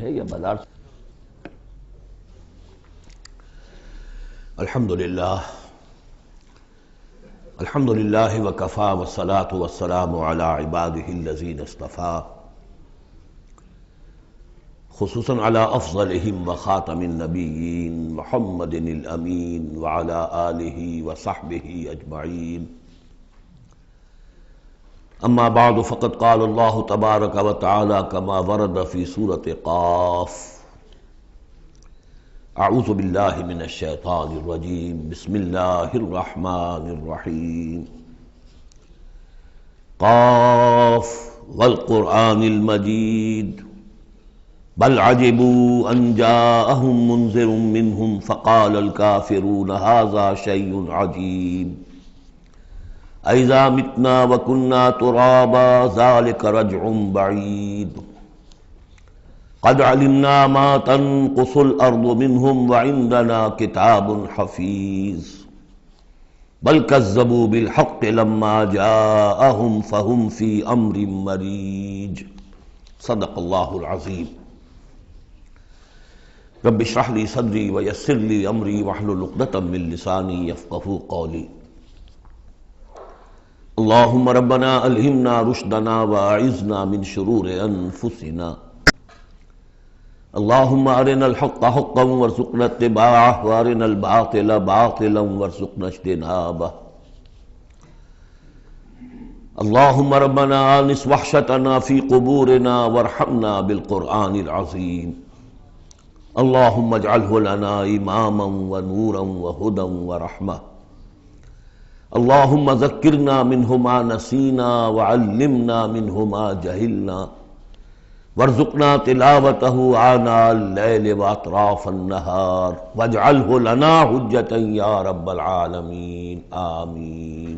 ہے یا بازار سے؟ الحمدللہ وکفا والصلاة والسلام علی عباده الذین اصطفیٰ، خصوصاً علی افضلہم وخاتم النبیین محمد الامین وعلی آلہ وصحبہ اجمعین. اما بعد فقد قال اللہ تبارک وتعالی کما ورد فی سورۃ قاف: اعوذ باللہ من الشیطان الرجیم، بسم اللہ الرحمن الرحیم. قاف والقرآن المجید بل عجبوا ان جاءهم منذر منهم فقال الكافرون هذا شيء عجيب أإذا متنا وكنا ترابا ذلك رجع بعيد قد علمنا ما تنقص الأرض منهم وعندنا كتاب حفيظ بل كذبوا بالحق لما جاءهم فهم في أمر مريج. صدق الله العظيم. رب اشرح لي صدري ويسر لي أمري واحلل عقدة من لساني يفقهوا قولي. اللهم ربنا ألهمنا رشدنا وأعذنا من شرور أنفسنا. اللهم أرنا الحق حقا وارزقنا اتباعه وأرنا الباطل باطلا وارزقنا اجتنابه. اللهم ربنا آنس وحشتنا في قبورنا وارحمنا بالقرآن العظيم. اللهم اجعله لنا إماما ونورا وهدى ورحمة. اللهم ذكرنا منه ما نسينا وعلمنا منه ما جهلنا وارزقنا تلاوته آناء الليل وأطراف النهار واجعله لنا حجة يا رب العالمين آمين.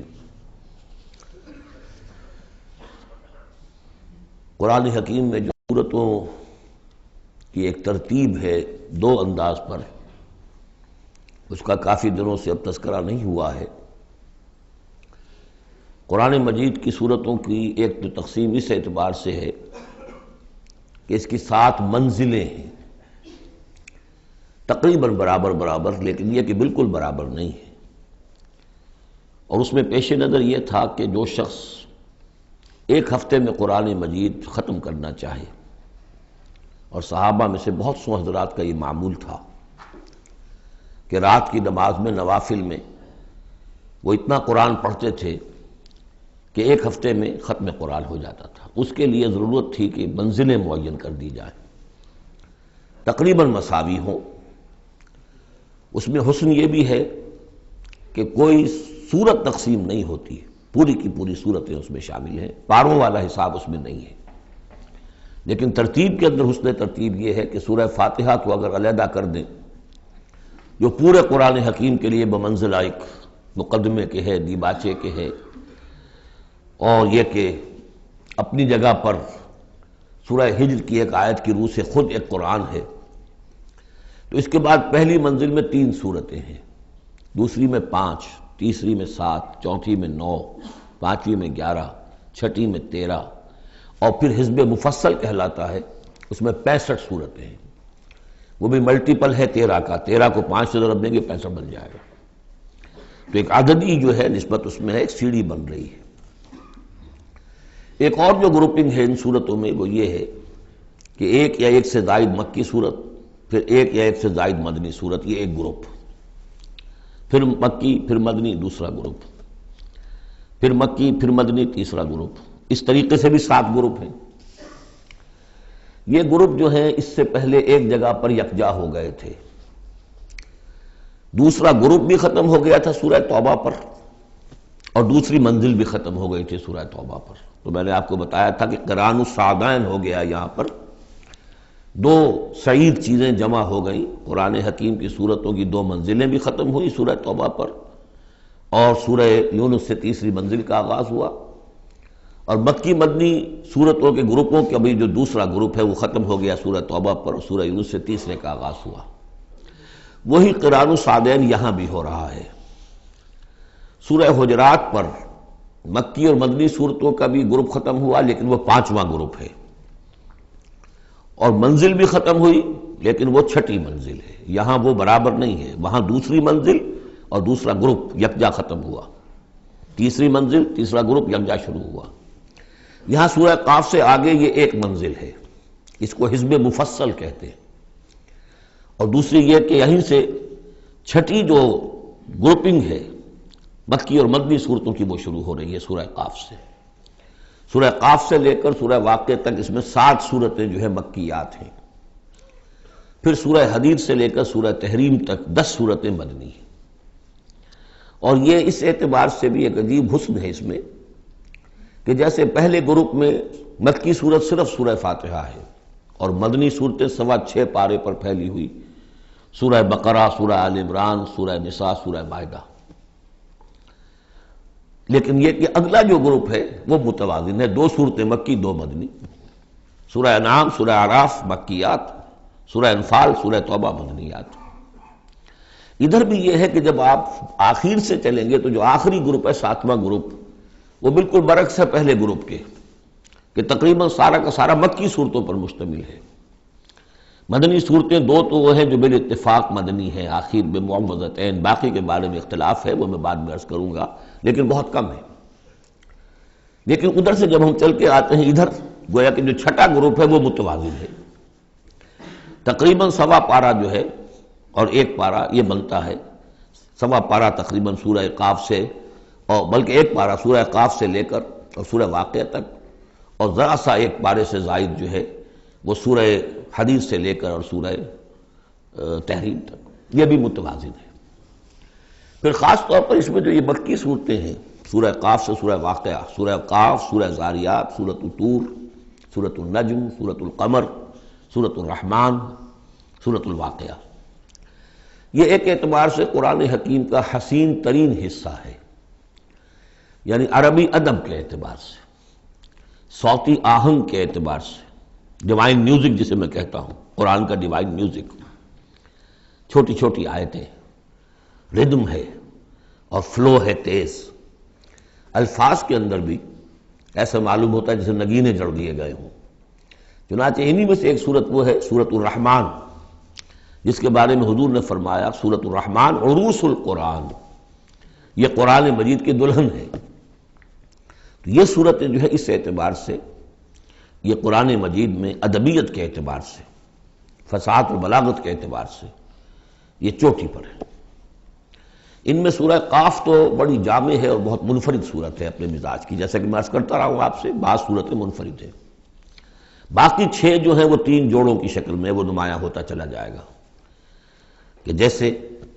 قرآن حکیم میں جو سورتوں کی ایک ترتیب ہے دو انداز پر، اس کا کافی دنوں سے اب تذکرہ نہیں ہوا ہے. قرآن مجید کی سورتوں کی ایک تو تقسیم اس اعتبار سے ہے کہ اس کی 7 منزلیں ہیں، تقریباً برابر، لیکن یہ کہ بالکل برابر نہیں ہے. اور اس میں پیش نظر یہ تھا کہ جو شخص ایک ہفتے میں قرآن مجید ختم کرنا چاہے، اور صحابہ میں سے بہت سو حضرات کا یہ معمول تھا کہ رات کی نماز میں نوافل میں وہ اتنا قرآن پڑھتے تھے کہ ایک ہفتے میں ختم قرآن ہو جاتا تھا. اس کے لیے ضرورت تھی کہ منزلیں معین کر دی جائیں، تقریباً مساوی ہوں. اس میں حسن یہ بھی ہے کہ کوئی سورت تقسیم نہیں ہوتی، پوری کی پوری صورتیں اس میں شامل ہیں، پاروں والا حساب اس میں نہیں ہے. لیکن ترتیب کے اندر حسن ترتیب یہ ہے کہ سورہ فاتحہ کو اگر علیحدہ کر دیں، جو پورے قرآن حکیم کے لیے بمنزلہ ایک مقدمے کے ہے، دیباچے کے ہے، اور یہ کہ اپنی جگہ پر سورہ ہجر کی ایک آیت کی روح سے خود ایک قرآن ہے، تو اس کے بعد پہلی منزل میں 3 صورتیں ہیں، دوسری میں 5، تیسری میں 7، چوتھی میں 9، پانچویں میں 11، چھٹی میں 13، اور پھر حزب مفصل کہلاتا ہے، اس میں 65 صورتیں ہیں. وہ بھی ملٹیپل ہے 13 کا، 13 کو 5 سے ضرب دیں گے 65 بن جائے گا. تو ایک عددی جو ہے نسبت اس میں ہے، ایک سیڑھی بن رہی ہے. ایک اور جو گروپنگ ہے ان صورتوں میں وہ یہ ہے کہ ایک یا ایک سے زائد مکی صورت، پھر ایک یا ایک سے زائد مدنی صورت، یہ ایک گروپ، پھر مکی پھر مدنی دوسرا گروپ، پھر مکی پھر مدنی تیسرا گروپ. اس طریقے سے بھی 7 گروپ ہیں. یہ گروپ جو ہیں اس سے پہلے ایک جگہ پر یکجا ہو گئے تھے. دوسرا گروپ بھی ختم ہو گیا تھا سورہ توبہ پر، اور دوسری منزل بھی ختم ہو گئی تھی سورہ توبہ پر. تو میں نے آپ کو بتایا تھا کہ قران الصعدین ہو گیا، یہاں پر 2 سعید چیزیں جمع ہو گئیں. قرآن حکیم کی صورتوں کی 2 منزلیں بھی ختم ہوئی سورہ توبہ پر، اور سورہ یونس سے تیسری منزل کا آغاز ہوا. اور مکی مدنی صورتوں کے گروپوں کا بھی جو دوسرا گروپ ہے وہ ختم ہو گیا سورہ توبہ پر، اور سورہ یونس سے تیسرے کا آغاز ہوا. وہی قران الصعدین یہاں بھی ہو رہا ہے. سورہ حجرات پر مکی اور مدنی صورتوں کا بھی گروپ ختم ہوا، لیکن وہ 5واں گروپ ہے. اور منزل بھی ختم ہوئی، لیکن وہ چھٹی منزل ہے، یہاں وہ برابر نہیں ہے، وہاں دوسری منزل اور دوسرا گروپ یکجا ختم ہوا، تیسری منزل تیسرا گروپ یکجا شروع ہوا۔ یہاں سورہ قاف سے آگے یہ ایک منزل ہے، اس کو حزب مفصل کہتے ہیں، اور دوسری یہ کہ یہیں سے چھٹی جو گروپنگ ہے مکی اور مدنی صورتوں کی وہ شروع ہو رہی ہے سورہ قاف سے۔ سورہ قاف سے لے کر سورہ واقعہ تک اس میں 60 صورتیں جو ہے مکیات ہیں، پھر سورہ حدید سے لے کر سورہ تحریم تک 10 صورتیں مدنی ہیں۔ اور یہ اس اعتبار سے بھی ایک عجیب حسن ہے اس میں کہ جیسے پہلے گروپ میں مکی صورت صرف سورہ فاتحہ ہے اور مدنی صورتیں 6.25 پارے پر پھیلی ہوئی، سورہ بقرہ، سورہ آل عمران، سورہ نساء، سورہ مائدہ۔ لیکن یہ کہ اگلا جو گروپ ہے وہ متوازن ہے، 2 صورتیں مکی 2 مدنی، سورہ انعام، سورہ اعراف مکیات، سورہ انفال، سورہ توبہ مدنیات۔ ادھر بھی یہ ہے کہ جب آپ آخر سے چلیں گے تو جو آخری گروپ ہے 7واں گروپ، وہ بالکل برعکس ہے پہلے گروپ کے، کہ تقریباً سارا کا سارا مکی صورتوں پر مشتمل ہے۔ مدنی صورتیں 2 تو وہ ہیں جو بالاتفاق مدنی ہیں، آخر بمعوذتین، باقی کے بارے میں اختلاف ہے، وہ میں بعد میں عرض کروں گا، لیکن بہت کم ہے۔ لیکن ادھر سے جب ہم چل کے آتے ہیں ادھر، گویا کہ جو چھٹا گروپ ہے وہ متوازن ہے، تقریباً 1.25 پارہ جو ہے اور 1 پارہ یہ بنتا ہے، 1.25 پارہ تقریباً سورہ قاف سے، اور بلکہ 1 پارہ سورہ قاف سے لے کر اور سورہ واقعہ تک، اور ذرا سا 1 پارے سے زائد جو ہے وہ سورہ حدید سے لے کر اور سورہ تحریم تک، یہ بھی متوازن ہے۔ پھر خاص طور پر اس میں جو یہ مکی صورتیں ہیں، سورہ قاف سے سورہ واقعہ، سورہ قاف، سورہ زاریات، سورۃ الطور، سورۃ النجم، سورۃ القمر، سورۃ الرحمن، سورۃ الواقعہ، یہ ایک اعتبار سے قرآن حکیم کا حسین ترین حصہ ہے، یعنی عربی ادب کے اعتبار سے، صوتی آہنگ کے اعتبار سے، ڈیوائن میوزک جسے میں کہتا ہوں، قرآن کا ڈیوائن میوزک، چھوٹی چھوٹی آیتیں، ردم ہے اور فلو ہے تیز، الفاظ کے اندر بھی ایسا معلوم ہوتا ہے جیسے نگینے جڑ دیے گئے ہوں۔ چنانچہ انہی میں سے ایک صورت وہ ہے سورۃ الرحمن، جس کے بارے میں حضور نے فرمایا سورۃ الرحمن عروس القرآن، یہ قرآن مجید کی دلہن ہے۔ تو یہ صورتیں جو ہے اس اعتبار سے، یہ قرآن مجید میں ادبیت کے اعتبار سے، فصاحت و بلاغت کے اعتبار سے یہ چوٹی پر ہے۔ ان میں سورہ قاف تو بڑی جامع ہے اور بہت منفرد صورت ہے اپنے مزاج کی، جیسا کہ میں عرض کرتا رہا ہوں آپ سے، بعض صورتیں منفرد ہیں، باقی 6 جو ہیں وہ 3 جوڑوں کی شکل میں وہ نمایاں ہوتا چلا جائے گا، کہ جیسے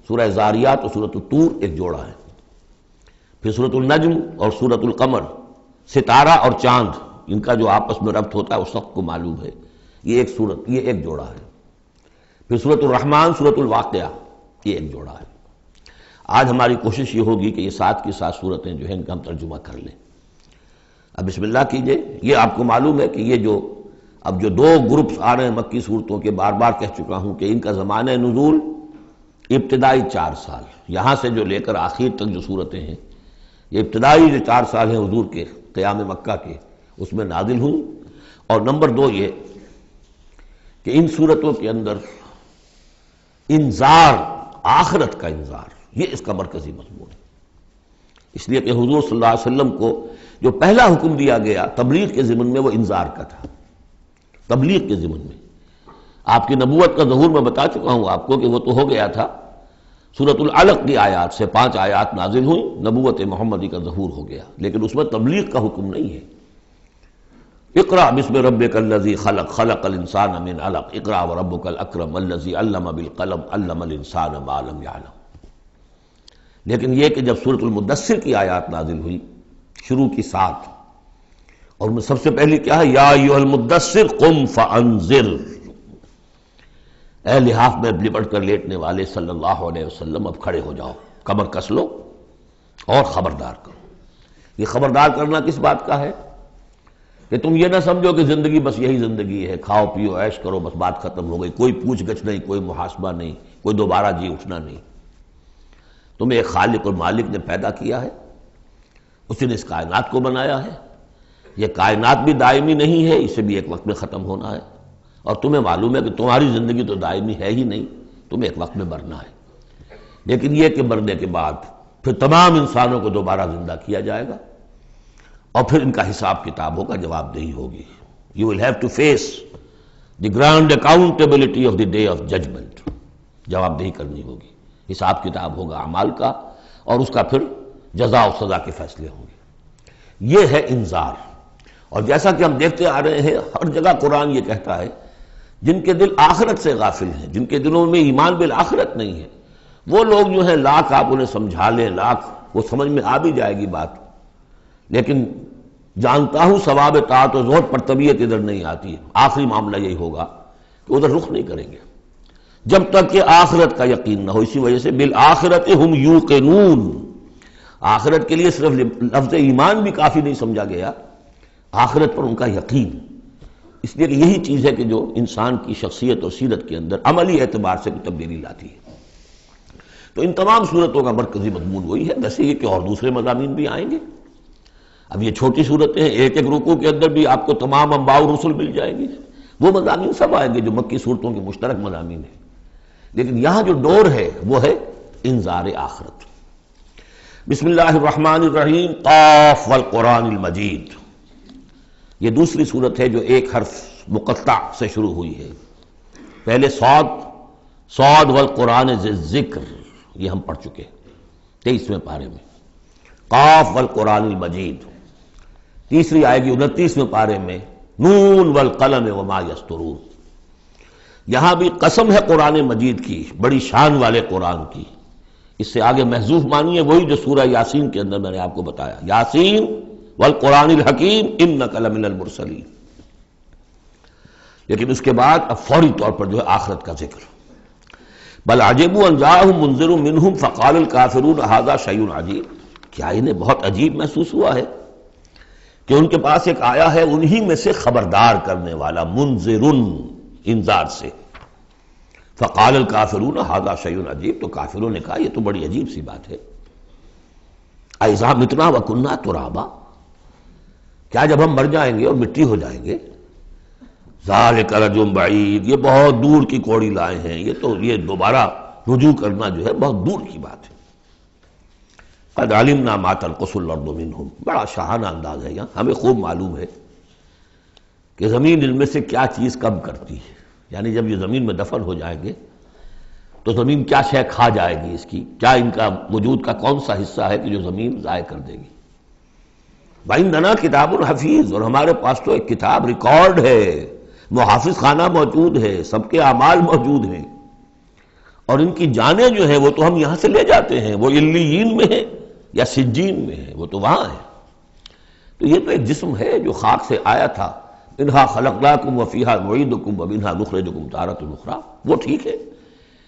سورہ زاریات اور سورۃ الطور ایک جوڑا ہے، پھر سورۃ النجم اور سورۃ القمر، ستارہ اور چاند، ان کا جو آپس میں ربط ہوتا ہے اس وقت کو معلوم ہے، یہ ایک صورت، یہ ایک جوڑا ہے، پھر سورۃ الرحمن، سورۃ الواقعہ، یہ ایک جوڑا ہے۔ آج ہماری کوشش یہ ہوگی کہ یہ 7 کی 7 صورتیں جو ہیں ان کا ہم ترجمہ کر لیں۔ اب بسم اللہ کیجئے۔ یہ آپ کو معلوم ہے کہ یہ جو اب جو 2 گروپس آ رہے ہیں مکی صورتوں کے، بار بار کہہ چکا ہوں کہ ان کا زمانہ نزول ابتدائی 4 سال، یہاں سے جو لے کر آخر تک جو صورتیں ہیں، یہ ابتدائی جو 4 سال ہیں حضور کے قیام مکہ کے، اس میں نازل ہوئی۔ اور نمبر 2 یہ کہ ان صورتوں کے اندر انذار، آخرت کا انذار، یہ اس کا مرکزی مضمون ہے، اس لیے کہ حضور صلی اللہ علیہ وسلم کو جو پہلا حکم دیا گیا تبلیغ کے ضمن میں وہ انذار کا تھا، تبلیغ کے ضمن میں۔ آپ کی نبوت کا ظہور میں بتا چکا ہوں آپ کو کہ وہ تو ہو گیا تھا، سورۃ العلق کی آیات سے 5 آیات نازل ہوئیں، نبوت محمدی کا ظہور ہو گیا، لیکن اس میں تبلیغ کا حکم نہیں ہے۔ اقرأ بسم ربک الذی خلق، خلق الانسان من علق، اقرأ وربک الاکرم الذی علم بالقلم، علم الانسان ما لم یعلم۔ لیکن یہ کہ جب سورۃ المدثر کی آیات نازل ہوئی شروع کی 7، اور ان میں سب سے پہلی کیا ہے، یا ایھا المدثر قم فانذر، اے لحاف میں لپٹ کر لیٹنے والے صلی اللہ علیہ وسلم اب کھڑے ہو جاؤ، کمر کس لو اور خبردار کرو۔ یہ خبردار کرنا کس بات کا ہے؟ کہ تم یہ نہ سمجھو کہ زندگی بس یہی زندگی ہے، کھاؤ پیو عیش کرو بس بات ختم ہو گئی، کوئی پوچھ گچھ نہیں، کوئی محاسبہ نہیں، کوئی دوبارہ جی اٹھنا نہیں۔ تمہیں ایک خالق اور مالک نے پیدا کیا ہے، اسی نے اس کائنات کو بنایا ہے، یہ کائنات بھی دائمی نہیں ہے، اسے بھی ایک وقت میں ختم ہونا ہے، اور تمہیں معلوم ہے کہ تمہاری زندگی تو دائمی ہے ہی نہیں، تمہیں ایک وقت میں مرنا ہے، لیکن یہ کہ مرنے کے بعد پھر تمام انسانوں کو دوبارہ زندہ کیا جائے گا اور پھر ان کا حساب کتاب ہوگا، جواب دہی ہوگی. You will have to face the grand accountability of the day of judgment. جواب دہی کرنی ہوگی، حساب کتاب ہوگا اعمال کا، اور اس کا پھر جزا و سزا کے فیصلے ہوں گے. یہ ہے انذار. اور جیسا کہ ہم دیکھتے آ رہے ہیں ہر جگہ قرآن یہ کہتا ہے جن کے دل آخرت سے غافل ہیں، جن کے دلوں میں ایمان بالآخرت نہیں ہے، وہ لوگ جو ہیں لاکھ آپ انہیں سمجھا لیں، لاکھ وہ سمجھ میں آ بھی جائے گی بات، لیکن جانتا ہوں ثواب طاعت و زہد پر طبیعت ادھر نہیں آتی ہے. آخری معاملہ یہی ہوگا کہ ادھر رخ نہیں کریں گے جب تک کہ آخرت کا یقین نہ ہو. اسی وجہ سے بالآخرت ہم یوقنون، آخرت کے لیے صرف لفظ ایمان بھی کافی نہیں سمجھا گیا، آخرت پر ان کا یقین. اس لیے کہ یہی چیز ہے کہ جو انسان کی شخصیت اور سیرت کے اندر عملی اعتبار سے تبدیلی لاتی ہے. تو ان تمام صورتوں کا مرکزی مضمون وہی ہے. ویسے یہ کہ اور دوسرے مضامین بھی آئیں گے. اب یہ چھوٹی صورتیں ہیں، ایک ایک رکوع کے اندر بھی آپ کو تمام انباء و رسل مل جائیں گی، وہ مضامین سب آئیں گے جو مکی صورتوں کے مشترک مضامین ہیں. لیکن یہاں جو ڈور ہے وہ ہے انذار آخرت. بسم اللہ الرحمن الرحیم. قاف والقرآن المجید. یہ دوسری صورت ہے جو ایک حرف مقطع سے شروع ہوئی ہے. پہلے صاد والقرآن ذی الذکر، یہ ہم پڑھ چکے 23ویں پارے میں. قاف والقرآن المجید تیسری آئے گی 29ویں پارے میں. نون والقلم وما یسطرون. یہاں بھی قسم ہے قرآن مجید کی، بڑی شان والے قرآن کی. اس سے آگے محذوف معنی ہے وہی جو سورہ یاسین کے اندر میں نے آپ کو بتایا، یاسین والقرآن الحکیم انک لمن المرسلین. لیکن اس کے بعد اب فوری طور پر جو ہے آخرت کا ذکر. بل عجبوا ان جاءهم منذر منهم فقال الکافرون ھذا شیء عجیب. کیا انہیں بہت عجیب محسوس ہوا ہے کہ ان کے پاس ایک آیا ہے انہی میں سے خبردار کرنے والا، منذر انذار سے. فقال الکافرون ھذا شیء عجیب. تو کافروں نے کہا یہ تو بڑی عجیب سی بات ہے. اذا متنا وکنا ترابا، کیا جب ہم مر جائیں گے اور مٹی ہو جائیں گے؟ ذالک رجل بعید، یہ بہت دور کی کوڑی لائے ہیں، یہ دوبارہ رجوع کرنا جو ہے بہت دور کی بات ہے. قد علمنا ما تنقص الارض منهم. بڑا شاہانہ انداز ہے یہاں. ہمیں خوب معلوم ہے کہ زمین ان میں سے کیا چیز کم کرتی ہے. یعنی جب یہ زمین میں دفن ہو جائیں گے تو زمین کیا شے کھا جائے گی، اس کی کیا، ان کا وجود کا کون سا حصہ ہے کہ جو زمین ضائع کر دے گی. وَإِنَّنَا کتاب حفیظ، اور ہمارے پاس تو ایک کتاب ریکارڈ ہے، محافظ خانہ موجود ہے، سب کے اعمال موجود ہیں، اور ان کی جانیں جو ہیں وہ تو ہم یہاں سے لے جاتے ہیں، وہ علیین میں ہے یا سجین میں ہے، وہ تو وہاں ہے. تو یہ تو ایک جسم ہے جو خاک سے آیا تھا. منہا خلقناکم وفیہا نعیدکم ومنہا نخرجکم تارۃ اخری. وہ ٹھیک ہے،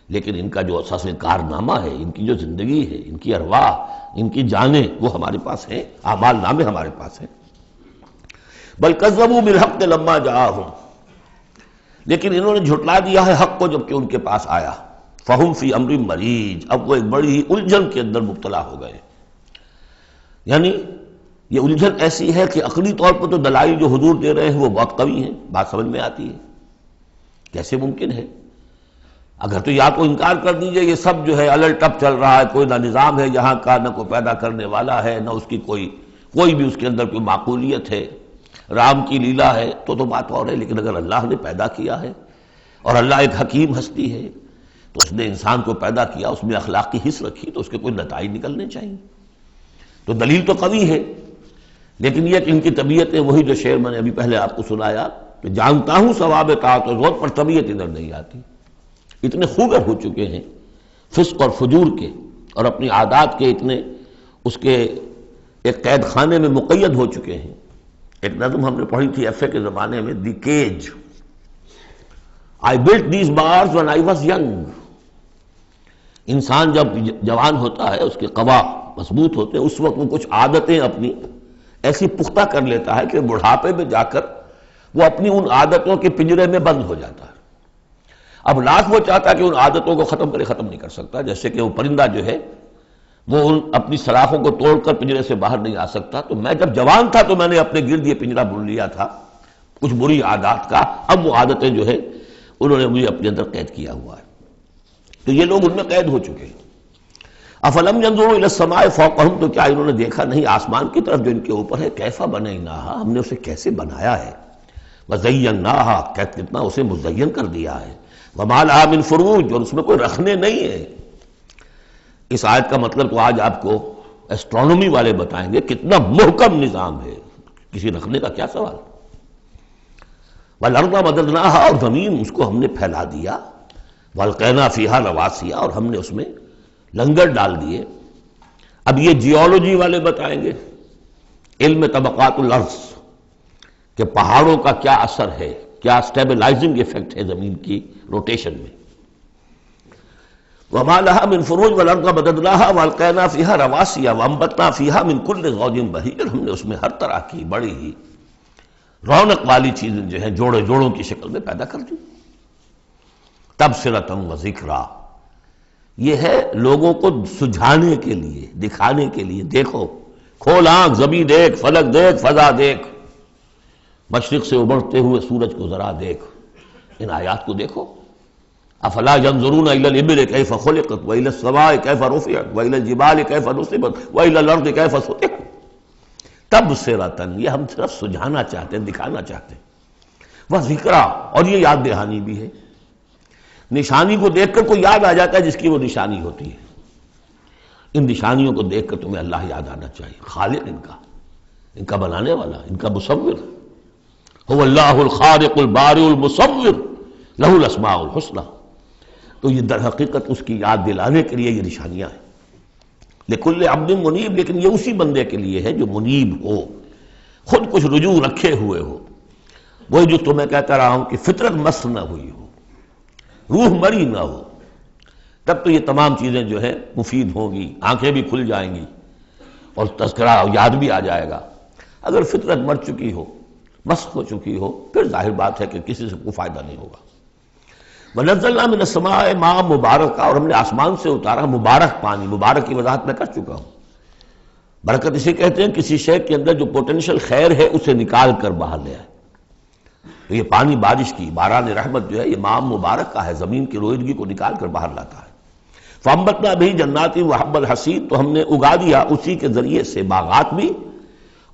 لیکن ان کا جو اساس کارنامہ ہے، ان کی جو زندگی ہے، ان کی ارواح، ان کی جانیں وہ ہمارے پاس ہیں، اعمال نامے ہمارے پاس ہیں. بل کذبوا بالحق لما جاءہم، لیکن انہوں نے جھٹلا دیا ہے حق کو جب کہ ان کے پاس آیا. فہم فی امر مریج، اب وہ ایک بڑی ہی الجھن کے اندر مبتلا ہو گئے. یعنی یہ الجھن ایسی ہے کہ عقلی طور پر تو دلائل جو حضور دے رہے ہیں وہ بہت قوی ہیں، بات سمجھ میں آتی ہے. کیسے ممکن ہے؟ اگر تو یا تو انکار کر دیجئے یہ سب جو ہے الٹ ٹپ چل رہا ہے، کوئی نہ نظام ہے یہاں کا، نہ کوئی پیدا کرنے والا ہے، نہ اس کی کوئی بھی اس کے اندر کوئی معقولیت ہے، رام کی لیلا ہے تو بات اور ہے. لیکن اگر اللہ نے پیدا کیا ہے اور اللہ ایک حکیم ہستی ہے تو اس نے انسان کو پیدا کیا، اس میں اخلاق کی حص رکھی، تو اس کے کوئی نتائج نکلنے چاہیے. تو دلیل تو قوی ہے، لیکن یہ کہ ان کی طبیعت ہے وہی جو شعر میں نے ابھی پہلے آپ کو سنایا کہ جانتا ہوں ثواب طاعت و زہد پر طبیعت ادھر نہیں آتی. اتنے خوگر ہو چکے ہیں فسق اور فجور کے، اور اپنی عادات کے اتنے اس کے ایک قید خانے میں مقید ہو چکے ہیں. ایک نظم ہم نے پڑھی تھی ایف اے کے زمانے میں، دی cage. I built these bars when I was young. انسان جب جوان ہوتا ہے، اس کے قوا مضبوط ہوتے ہیں، اس وقت وہ کچھ عادتیں اپنی ایسی پختہ کر لیتا ہے کہ بڑھاپے میں جا کر وہ اپنی ان عادتوں کے پنجرے میں بند ہو جاتا ہے. اب لاکھ وہ چاہتا ہے کہ ان عادتوں کو ختم نہیں کر سکتا. جیسے کہ وہ پرندہ جو ہے وہ اپنی سلاخوں کو توڑ کر پنجرے سے باہر نہیں آ سکتا. تو میں جب جوان تھا تو میں نے اپنے گرد یہ پنجرا بن لیا تھا کچھ بری عادات کا. اب وہ عادتیں جو ہے انہوں نے مجھے اپنے اندر قید کیا ہوا ہے. تو یہ لوگ ان میں قید ہو چکے ہیں. افلم ينظروا الى السماء فوقهم، تو کیا انہوں نے دیکھا نہیں آسمان کی طرف جو ان کے اوپر ہے، کیف بنیناھا، ہم نے اسے کیسے بنایا ہے، وزیناھا، کتنا اسے مزین کر دیا ہے، وما لھا من فروج، اور اس میں کوئی رکھنے نہیں ہے. اس آیت کا مطلب تو آج آپ کو ایسٹرونومی والے بتائیں گے کتنا محکم نظام ہے، کسی رکھنے کا کیا سوال. والارض مددناھا، اور زمین اس کو ہم نے پھیلا دیا، والقینا فیھا رواسیا، اور ہم نے اس میں لنگر ڈال دیے. اب یہ جیولوجی والے بتائیں گے، علم طبقات الارض، کہ پہاڑوں کا کیا اثر ہے، کیا سٹیبلائزنگ ایفیکٹ ہے زمین کی روٹیشن میں. وما لها من فروج والارض مددناها والقینا فیھا رواسیا وانبتنا فیھا من کل زوج بہیج، ہم نے اس میں ہر طرح کی بڑی ہی رونق والی چیزیں جو ہیں جوڑے جوڑوں کی شکل میں پیدا کر دی. تبصرۃ و ذکریٰ، یہ ہے لوگوں کو سجھانے کے لیے، دکھانے کے لیے. دیکھو، کھول آنکھ، زمین دیکھ، فلک دیکھ، فضا دیکھ، مشرق سے ابھرتے ہوئے سورج کو ذرا دیکھ، ان آیات کو دیکھو. افلا ینظرون الی الابل کیف خلقت والی السماء کیف رفعت والی الجبال کیف نصبت والی الارض کیف سطحت. تبصرۃ، یہ ہم صرف سجھانا چاہتے ہیں، دکھانا چاہتے ہیں. وذکریٰ، اور یہ یاد دہانی بھی ہے. نشانی کو دیکھ کر کوئی یاد آ جاتا ہے جس کی وہ نشانی ہوتی ہے. ان نشانیوں کو دیکھ کر تمہیں اللہ یاد آنا چاہیے، خالق ان کا بنانے والا، ان کا مصور. هو اللہ الخالق البارئ المصور لہ الاسماء الحسنی. تو یہ در حقیقت اس کی یاد دلانے کے لیے یہ نشانیاں ہیں. لکل عبد منیب، لیکن یہ اسی بندے کے لیے ہے جو منیب ہو، خود کچھ رجوع رکھے ہوئے ہو. وہی جو تمہیں کہتا رہا ہوں کہ فطرت مس نہ ہوئی ہو، روح مری نہ ہو، تب تو یہ تمام چیزیں جو ہے مفید ہوں گی، آنکھیں بھی کھل جائیں گی اور تذکرہ یاد بھی آ جائے گا. اگر فطرت مر چکی ہو، مسخ ہو چکی ہو، پھر ظاہر بات ہے کہ کسی سے کوئی فائدہ نہیں ہوگا. وَنَزَّلْنَا مِنَ السَّمَاءِ مَاءً مُبَارَكًا، اور ہم نے آسمان سے اتارا مبارک پانی. مبارک کی وضاحت میں کر چکا ہوں. برکت اسے کہتے ہیں کسی شے کے اندر جو پوٹینشیل خیر ہے اسے نکال کر باہر لے آئے. تو یہ پانی بارش کی، باران رحمت جو ہے یہ ماء مبارک کا ہے، زمین کی روئیدگی کو نکال کر باہر لاتا ہے. فَأَنبَتْنَا بِهِ جَنَّاتٍ وَحَبَّ الْحَصِيدِ، تو ہم نے اگا دیا اسی کے ذریعے سے باغات بھی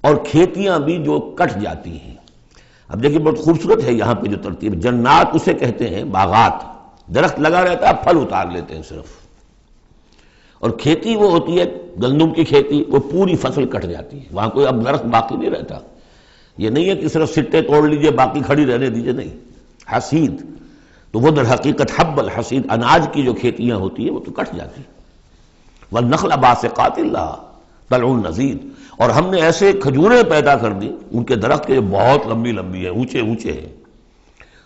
اور کھیتیاں بھی جو کٹ جاتی ہیں. اب دیکھیں بہت خوبصورت ہے یہاں پہ جو ترتیب. جنات اسے کہتے ہیں باغات، درخت لگا رہتا ہے پھل اتار لیتے ہیں صرف. اور کھیتی وہ ہوتی ہے گندم کی کھیتی، وہ پوری فصل کٹ جاتی ہے، وہاں کوئی اب درخت باقی نہیں رہتا. یہ نہیں ہے کہ صرف سٹے توڑ لیجئے باقی کھڑی رہنے دیجئے، نہیں. حصید تو وہ در حقیقت حب الحصید، اناج کی جو کھیتیاں ہوتی ہیں وہ تو کٹ جاتی. والنخل باسقات لہا طلع نضید، اور ہم نے ایسے کھجوریں پیدا کر دی، ان کے درخت کے بہت لمبی لمبی ہیں، اونچے اونچے ہیں.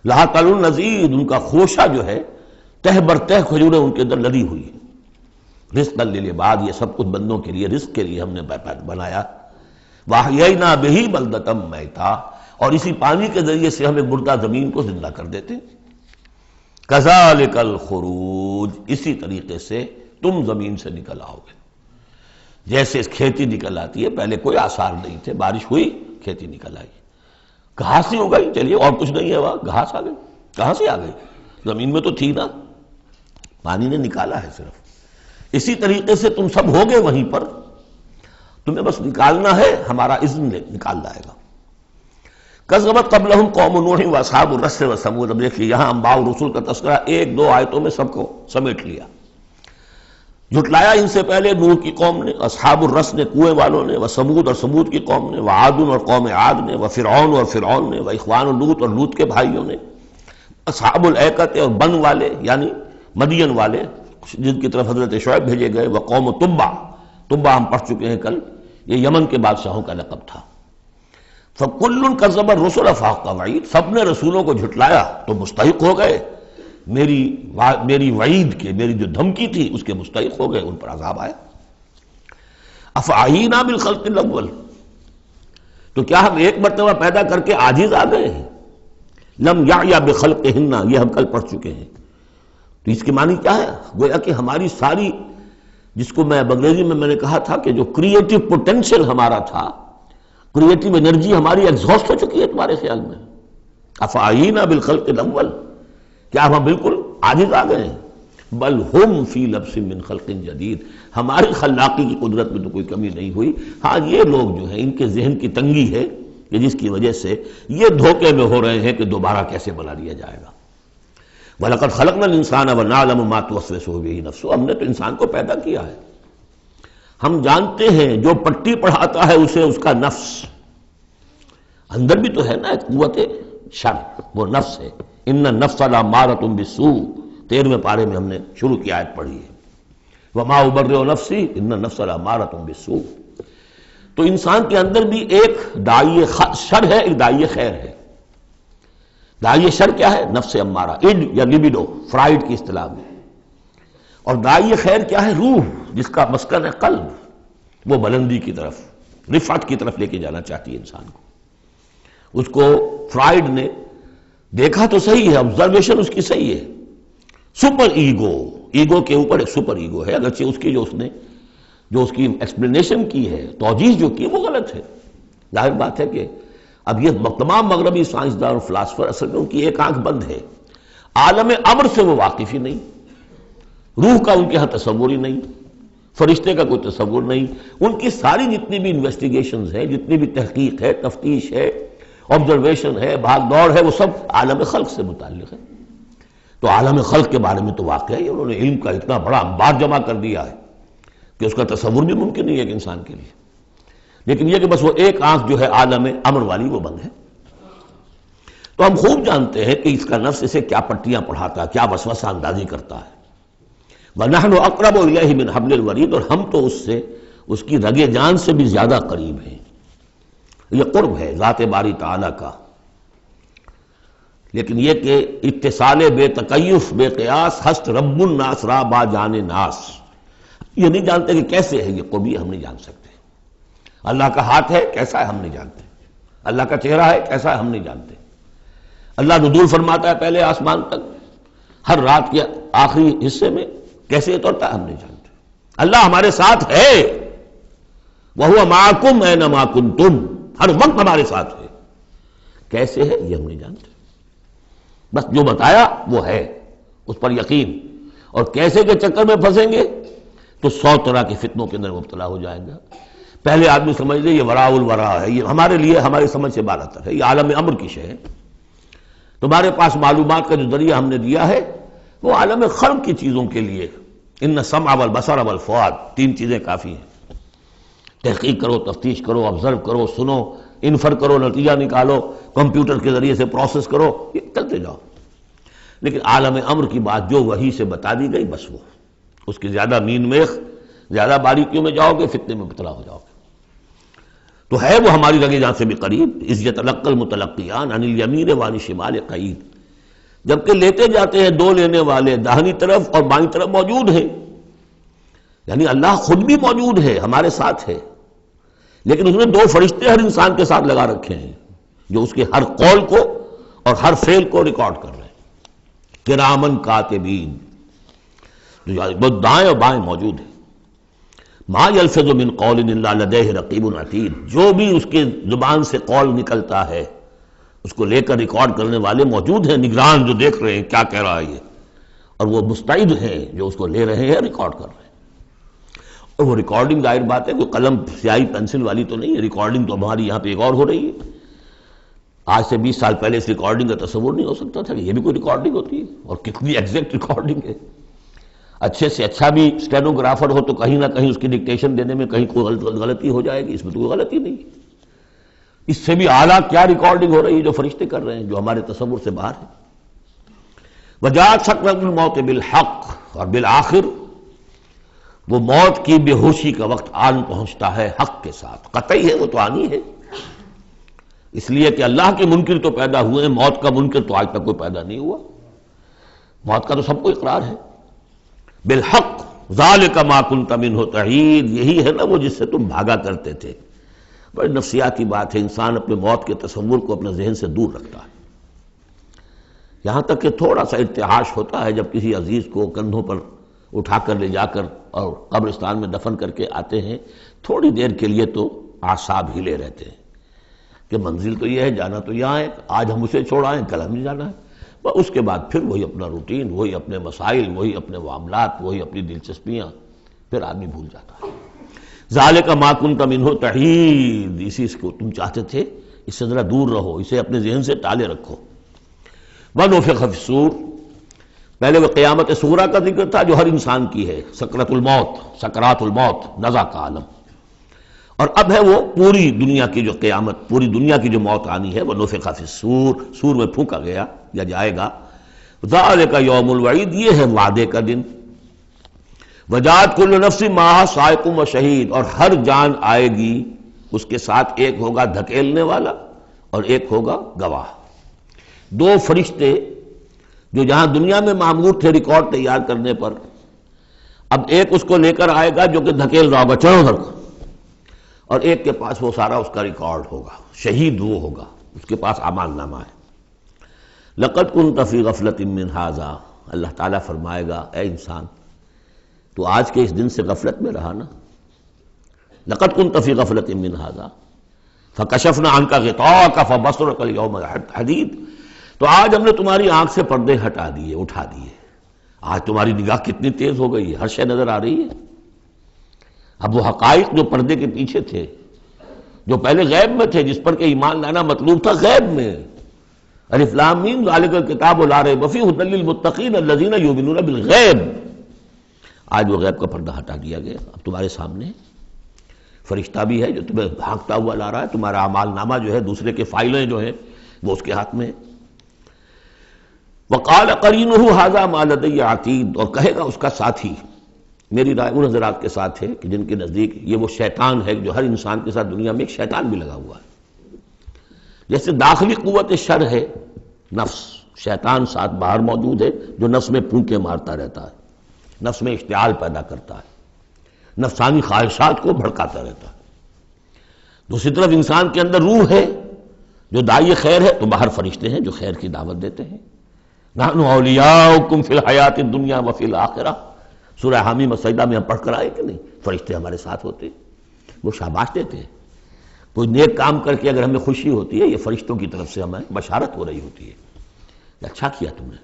لہا طلع نضید، ان کا خوشہ جو ہے تہ بر تہ کھجوریں ان کے اندر لدی ہوئی ہیں. رزقا للعباد، یہ سب کچھ بندوں کے لیے، رزق کے لیے ہم نے بنایا. وَأَحْيَيْنَا بِهِ بَلْدَةً مَيْتًا، اور اسی پانی کے ذریعے سے ہم ایک مردہ زمین کو زندہ کر دیتے. كَذَلِكَ الْخُرُوجُ، اسی طریقے سے تم زمین سے نکل آؤ گے. جیسے کھیتی نکل آتی ہے، پہلے کوئی آثار نہیں تھے، بارش ہوئی کھیتی نکل آئی، گھاس ہی اگائی، چلیے اور کچھ نہیں ہے، وہاں گھاس آ گئی. کہاں سے آ گئی؟ زمین میں تو تھی نا، پانی نے نکالا ہے صرف. اسی طریقے سے تم سب ہوگے وہیں پر، تمہیں بس نکالنا ہے، ہمارا اذن نکال لائے گا. کذبت قبلہم قوم نوح واصحاب الرس وثمود. اب دیکھیے یہاں انباء و رسول کا تذکرہ ایک دو آیتوں میں سب کو سمیٹ لیا. جھٹلایا ان سے پہلے نوح کی قوم نے، اصحاب الرس نے کنویں والوں نے، وثمود اور ثمود کی قوم نے، وعاد اور قوم عاد نے، وفرعون اور فرعون نے، واخوان لوط اور لوط کے بھائیوں نے، اصحاب الایکۃ اور بن والے یعنی مدین والے جن کی طرف حضرت شعیب بھیجے گئے، وقوم تبع. تبع ہم پڑھ چکے ہیں کل، یہ یمن کے بادشاہوں کا لقب تھا. فَكُلٌّ كَذَّبَ الرُّسُلَ فَحَقَّ وَعِيدِ، سب نے رسولوں کو جھٹلایا تو مستحق ہو گئے میری وعید کے، میری جو دھمکی تھی اس کے مستحق ہو گئے، ان پر عذاب آیا. أَفَعَيِينَا بِالْخَلْقِ الْأَوَّلِ، تو کیا ہم ایک مرتبہ پیدا کر کے عاجز آ گئے ہیں؟ لم یعیا بخلقہن، یہ ہم کل پڑھ چکے ہیں. تو اس کی معنی کیا ہے؟ گویا کہ ہماری ساری، جس کو میں انگریزی میں نے کہا تھا کہ جو کریٹو پوٹینشیل ہمارا تھا، کریٹو انرجی ہماری ایگزاسٹ ہو چکی ہے تمہارے خیال میں. افعینا بالخلق الاول، کیا ہم بالکل عاجز آ گئے ہیں؟ بل ہم فی لبس من خلق جدید، ہماری خلاقی کی قدرت میں تو کوئی کمی نہیں ہوئی، ہاں یہ لوگ جو ہیں ان کے ذہن کی تنگی ہے کہ جس کی وجہ سے یہ دھوکے میں ہو رہے ہیں کہ دوبارہ کیسے بنا لیا جائے گا۔ وَلَقَدْ خَلَقْنَا الْإِنسَانَ وَنَعْلَمُ مَا تُوَسْوِسُ بِهِ نَفْسُهُ، ہم نے تو انسان کو پیدا کیا ہے، ہم جانتے ہیں جو پٹی پڑھاتا ہے اسے اس کا نفس، اندر بھی تو ہے نا ایک قوت شر، وہ نفس ہے، ان النفس لامارۃ بالسوء، 13ویں پارے میں ہم نے شروع کی آیت پڑھی ہے، وما ابرئ نفسی ان النفس لامارۃ بالسوء۔ تو انسان کے اندر بھی ایک داعی شر ہے، ایک داعی خیر ہے۔ داعی شر کیا ہے؟ نفس امارہ، اڈ یا لبیڈو فرائڈ کی اصطلاح میں، اور داعی خیر کیا ہے؟ روح، جس کا مسکن ہے قلب، وہ بلندی کی طرف، رفعت کی طرف لے کے جانا چاہتی ہے انسان کو۔ اس کو فرائڈ نے دیکھا تو صحیح ہے، آبزرویشن اس کی صحیح ہے، سپر ایگو، ایگو کے اوپر ایک سپر ایگو ہے، اگرچہ اس کی جو اس کی ایکسپلینیشن کی ہے، توجیہ جو کی، وہ غلط ہے۔ ظاہر بات ہے کہ اب یہ تمام مغربی سائنسدان اور فلاسفر اصل میں ان کی ایک آنکھ بند ہے، عالم امر سے وہ واقف ہی نہیں، روح کا ان کے ہاں تصور ہی نہیں، فرشتے کا کوئی تصور نہیں، ان کی ساری جتنی بھی انویسٹیگیشنز ہیں، جتنی بھی تحقیق ہے، تفتیش ہے، آبزرویشن ہے، بھاگ دوڑ ہے، وہ سب عالم خلق سے متعلق ہے۔ تو عالم خلق کے بارے میں تو واقعہ ہے انہوں نے علم کا اتنا بڑا انبار جمع کر دیا ہے کہ اس کا تصور بھی ممکن نہیں ہے ایک انسان کے لیے، لیکن یہ کہ بس وہ ایک آنکھ جو ہے عالم امر والی وہ بند ہے۔ تو ہم خوب جانتے ہیں کہ اس کا نفس اسے کیا پٹیاں پڑھاتا ہے، کیا وسوسہ اندازی کرتا ہے۔ وَنَحْنُ أَقْرَبُ إِلَيْهِ مِنْ حَبْلِ الْوَرِيدِ، اور ہم تو اس سے، اس کی رگ جان سے بھی زیادہ قریب ہیں۔ یہ قرب ہے ذات باری تعالیٰ کا، لیکن یہ کہ اتصال بے تکیف بے قیاس ہست رب الناس را با جان ناس، یہ نہیں جانتے کہ کیسے ہے یہ قرب، ہم نہیں جان سکتے۔ اللہ کا ہاتھ ہے کیسا ہے ہم نہیں جانتے، اللہ کا چہرہ ہے کیسا ہے ہم نہیں جانتے، اللہ نزول فرماتا ہے پہلے آسمان تک ہر رات کے آخری حصے میں، کیسے اترتا ہے ہم نہیں جانتے۔ اللہ ہمارے ساتھ ہے، وَهُوَ مَعَكُمْ أَيْنَمَا كُنتُمْ، ہر وقت ہمارے ساتھ ہے، کیسے ہے یہ ہم نہیں جانتے، بس جو بتایا وہ ہے، اس پر یقین، اور کیسے کے چکر میں پھنسیں گے تو 100 طرح کے فتنوں کے اندر مبتلا ہو جائیں گا۔ پہلے آدمی سمجھ لے یہ وراء الورا ہے، یہ ہمارے لیے ہماری سمجھ سے بالاتر ہے، یہ عالم امر کی شے ہے۔ تمہارے پاس معلومات کا جو ذریعہ ہم نے دیا ہے وہ عالم خلق کی چیزوں کے لیے، ان السمع والبصر والفؤاد، 3 چیزیں کافی ہیں۔ تحقیق کرو، تفتیش کرو، آبزرو کرو، سنو، انفر کرو، نتیجہ نکالو، کمپیوٹر کے ذریعے سے پروسیس کرو، یہ چلتے جاؤ۔ لیکن عالم امر کی بات جو وحی سے بتا دی گئی، بس وہ، اس کی زیادہ مین میخ، زیادہ باریکیوں میں جاؤ گے فتنے میں مبتلا ہو جاؤ گے۔ تو ہے وہ ہماری رگ جان سے بھی قریب، اذ یتلقی المتلقیان عن الیمین وعن الشمال قعید، جبکہ لیتے جاتے ہیں دو لینے والے داہنی طرف اور بائیں طرف موجود ہیں، یعنی اللہ خود بھی موجود ہے، ہمارے ساتھ ہے، لیکن اس نے 2 فرشتے ہر انسان کے ساتھ لگا رکھے ہیں جو اس کے ہر قول کو اور ہر فعل کو ریکارڈ کر رہے ہیں، کرامن کاتبین، جو دائیں اور بائیں موجود ہیں۔ ما یلفظ من قول الا لدیہ رقیب عتید، جو بھی اس کے زبان سے قول نکلتا ہے اس کو لے کر ریکارڈ کرنے والے موجود ہیں، نگران جو دیکھ رہے ہیں کیا کہہ رہا ہے یہ، اور وہ مستعد ہیں جو اس کو لے رہے ہیں، ریکارڈ کر رہے ہیں۔ اور وہ ریکارڈنگ ظاہر بات ہے کوئی قلم سیاہی پینسل والی تو نہیں ہے، ریکارڈنگ تو ہماری یہاں پہ ایک اور ہو رہی ہے۔ آج سے 20 سال پہلے اس ریکارڈنگ کا تصور نہیں ہو سکتا تھا کہ یہ بھی کوئی ریکارڈنگ ہوتی ہے، اور کتنی ایگزیکٹ ریکارڈنگ ہے۔ اچھے سے اچھا بھی اسٹینوگرافر ہو تو کہیں نہ کہیں اس کی ڈکٹیشن دینے میں کہیں کوئی غلطی ہو جائے گی، اس میں تو کوئی غلطی نہیں۔ اس سے بھی اعلیٰ کیا ریکارڈنگ ہو رہی ہے جو فرشتے کر رہے ہیں، جو ہمارے تصور سے باہر ہے۔ وجاءت سکرۃ الموت بالحق، اور بالآخر وہ موت کی بے ہوشی کا وقت آن پہنچتا ہے حق کے ساتھ، قطعی ہے وہ تو آنی ہے، اس لیے کہ اللہ کے منکر تو پیدا ہوئے ہیں، موت کا منکر تو آج تک کوئی پیدا نہیں ہوا، موت کا تو سب کو اقرار ہے۔ بالحق ذالک ما کنت منہ تحید، یہی ہے نا وہ جس سے تم بھاگا کرتے تھے۔ بڑی نفسیاتی بات ہے، انسان اپنے موت کے تصور کو اپنے ذہن سے دور رکھتا ہے، یہاں تک کہ تھوڑا سا ارتعاش ہوتا ہے جب کسی عزیز کو کندھوں پر اٹھا کر لے جا کر اور قبرستان میں دفن کر کے آتے ہیں، تھوڑی دیر کے لیے تو اعصاب ہلے رہتے ہیں کہ منزل تو یہ ہے، جانا تو یہاں ہے، آج ہم اسے چھوڑ آئے، کل ہمیں جانا ہے، اس کے بعد پھر وہی اپنا روٹین، وہی اپنے مسائل، وہی اپنے معاملات، وہی اپنی دلچسپیاں، پھر آدمی بھول جاتا ہے۔ ذالک ما کنت منہ تحید، اسی کو تم چاہتے تھے، اس سے ذرا دور رہو، اسے اپنے ذہن سے ٹالے رکھو۔ ونفخ فی الصور، پہلے وہ قیامت صغریٰ کا ذکر تھا جو ہر انسان کی ہے، سکرات الموت، نزع کا عالم، اور اب ہے وہ پوری دنیا کی جو قیامت، پوری دنیا کی جو موت آنی ہے، ونفخ فی الصور، سور میں پھونکا گیا یا جائے گا۔ ذالک یوم الوعید، یہ ہے وعدے کا دن۔ وجاءت کل نفس معہا سائق و شہید، اور ہر جان آئے گی، اس کے ساتھ ایک ہوگا دھکیلنے والا اور ایک ہوگا گواہ۔ دو فرشتے جو جہاں دنیا میں معمور تھے ریکارڈ تیار کرنے پر، اب ایک اس کو لے کر آئے گا جو کہ دھکیل رہا ہوگا، چلو ادھر کو، اور ایک کے پاس وہ سارا اس کا ریکارڈ ہوگا، شہید وہ ہوگا، اس کے پاس اعمال نامہ ہے۔ لقد كنت في غفلة من هذا، اللہ تعالیٰ فرمائے گا اے انسان تو آج کے اس دن سے غفلت میں رہا نا، لقد كنت في غفلة من هذا فكشفنا عنك غطاءك فبصرك اليوم حديد، تو آج ہم نے تمہاری آنکھ سے پردے ہٹا دیے، اٹھا دیے، آج تمہاری نگاہ کتنی تیز ہو گئی ہے، ہر شے نظر آ رہی ہے۔ اب وہ حقائق جو پردے کے پیچھے تھے، جو پہلے غیب میں تھے، جس پر کہ ایمان لانا مطلوب تھا غیب میں، الف لام میم ذالک الکتاب لا ریب فیہ ھدی للمتقین الذین یؤمنون بالغیب، آج وہ غیب کا پردہ ہٹا دیا گیا، اب تمہارے سامنے فرشتہ بھی ہے جو تمہیں بھانکتا ہوا لا رہا ہے، تمہارا اعمال نامہ جو ہے، دوسرے کے فائلیں جو ہیں وہ اس کے ہاتھ میں ہے۔ وقال قرینہ ھذا ما لدی عتید، اور کہے گا اس کا ساتھی، میری رائے ان حضرات کے ساتھ ہے کہ جن کے نزدیک یہ وہ شیطان ہے جو ہر انسان کے ساتھ دنیا میں ایک شیطان بھی لگا ہوا ہے، جیسے داخلی قوت شر ہے نفس، شیطان ساتھ باہر موجود ہے جو نفس میں پھونکے مارتا رہتا ہے، نفس میں اشتعال پیدا کرتا ہے، نفسانی خواہشات کو بھڑکاتا رہتا ہے۔ دوسری طرف انسان کے اندر روح ہے جو داعی خیر ہے، تو باہر فرشتے ہیں جو خیر کی دعوت دیتے ہیں۔ نحن اولیاؤکم فی الحیات الدنیا وفی الآخرہ، سورہ حامیم السجدہ میں ہم پڑھ کر آئے کہ نہیں، فرشتے ہمارے ساتھ ہوتے ہیں، وہ شاباش دیتے ہیں، کوئی نیک کام کر کے اگر ہمیں خوشی ہوتی ہے، یہ فرشتوں کی طرف سے ہمیں بشارت ہو رہی ہوتی ہے، اچھا کیا تم نے،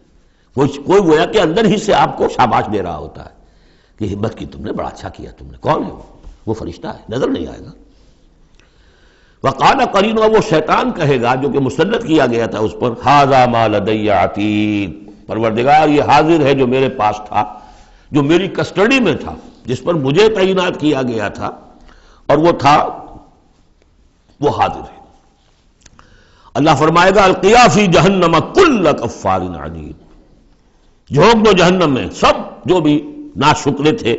کوئی گویا کہ اندر ہی سے آپ کو شاباش دے رہا ہوتا ہے کہ ہمت کی تم نے، بڑا اچھا کیا تم نے۔ کون ہے وہ فرشتہ ہے، نظر نہیں آئے گا۔ وقال قرینہ، وہ شیطان کہے گا جو کہ مسلط کیا گیا تھا اس پر، ھذا ما لدی عتید، پروردگار یہ حاضر ہے جو میرے پاس تھا، جو میری کسٹڈی میں تھا، جس پر مجھے تعینات کیا گیا تھا، اور وہ تھا، وہ حاضر ہے۔ اللہ فرمائے گا القیا فی جہنم کل کفار عنید، جھونک دو جہنم میں سب جو بھی ناشکرے تھے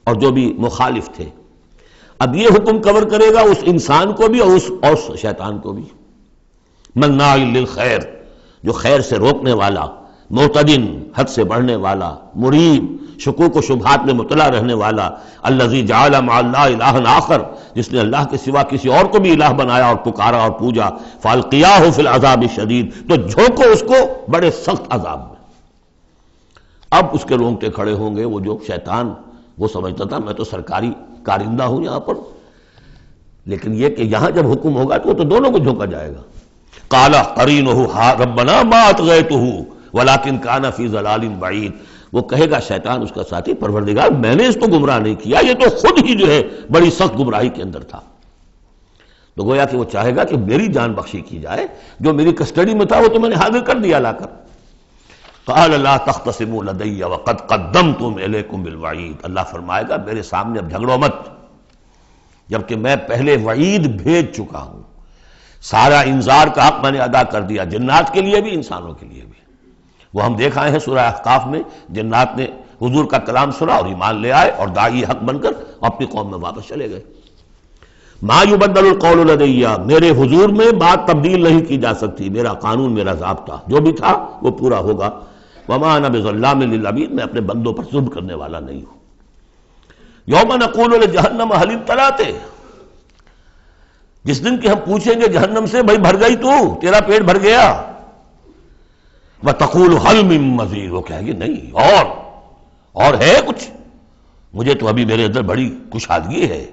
اور جو بھی مخالف تھے۔ اب یہ حکم کور کرے گا اس انسان کو بھی اور اس شیطان کو بھی۔ مناع للخیر، جو خیر سے روکنے والا، معتدن، حد سے بڑھنے والا، مریب، شکوک و شبہات میں مطلع رہنے والا، الذی جعل مع اللہ الہا آخر، جس نے اللہ کے سوا کسی اور کو بھی الہ بنایا اور پکارا اور پوجا، فالقیاہ فی العذاب الشدید، تو جھونکو اس کو بڑے سخت عذاب میں۔ اب اس کے رونگٹے کھڑے ہوں گے، وہ جو شیطان وہ سمجھتا تھا میں تو سرکاری کارندہ ہوں یہاں پر، لیکن یہ کہ یہاں جب حکم ہوگا تو دونوں کو جھونکا جائے گا۔ قال قرینہ ربنا ما اطغیتہ ولکن کان فی ضلال بعید، وہ کہے گا شیطان اس کا ساتھی، پروردگار میں نے اس کو گمراہ نہیں کیا، یہ تو خود ہی جو ہے بڑی سخت گمراہی کے اندر تھا۔ تو گویا کہ وہ چاہے گا کہ میری جان بخشی کی جائے، جو میری کسٹڈی میں تھا وہ تو میں نے حاضر کر دیا لا کر۔ قال لا تختصموا لدی وقد قدمت الیکم بالوعید، اللہ فرمائے گا میرے سامنے اب جھگڑو مت، جبکہ میں پہلے وعید بھیج چکا ہوں، سارا انذار کا حق میں نے ادا کر دیا، جنات کے لیے بھی انسانوں کے لیے بھی۔ وہ ہم دیکھ آئے ہیں سورہ احقاف میں، جنات نے حضور کا کلام سنا اور ایمان لے آئے اور داعی حق بن کر اپنی قوم میں واپس چلے گئے۔ ما یبدل القول لدی، میرے حضور میں بات تبدیل نہیں کی جا سکتی، میرا قانون، میرا ضابطہ جو بھی تھا وہ پورا ہوگا۔ وما انا بظلام للعبید، میں اپنے بندوں پر ظلم کرنے والا نہیں ہوں۔ یوم نقول لجہنم هل امتلأت، جس دن کہ ہم پوچھیں گے جہنم سے بھائی بھر گئی تو، تیرا پیٹ بھر گیا؟ وتقول هل من مزید، وہ کہے گی نہیں اور ہے کچھ، مجھے تو ابھی میرے اندر بڑی کشادگی ہے،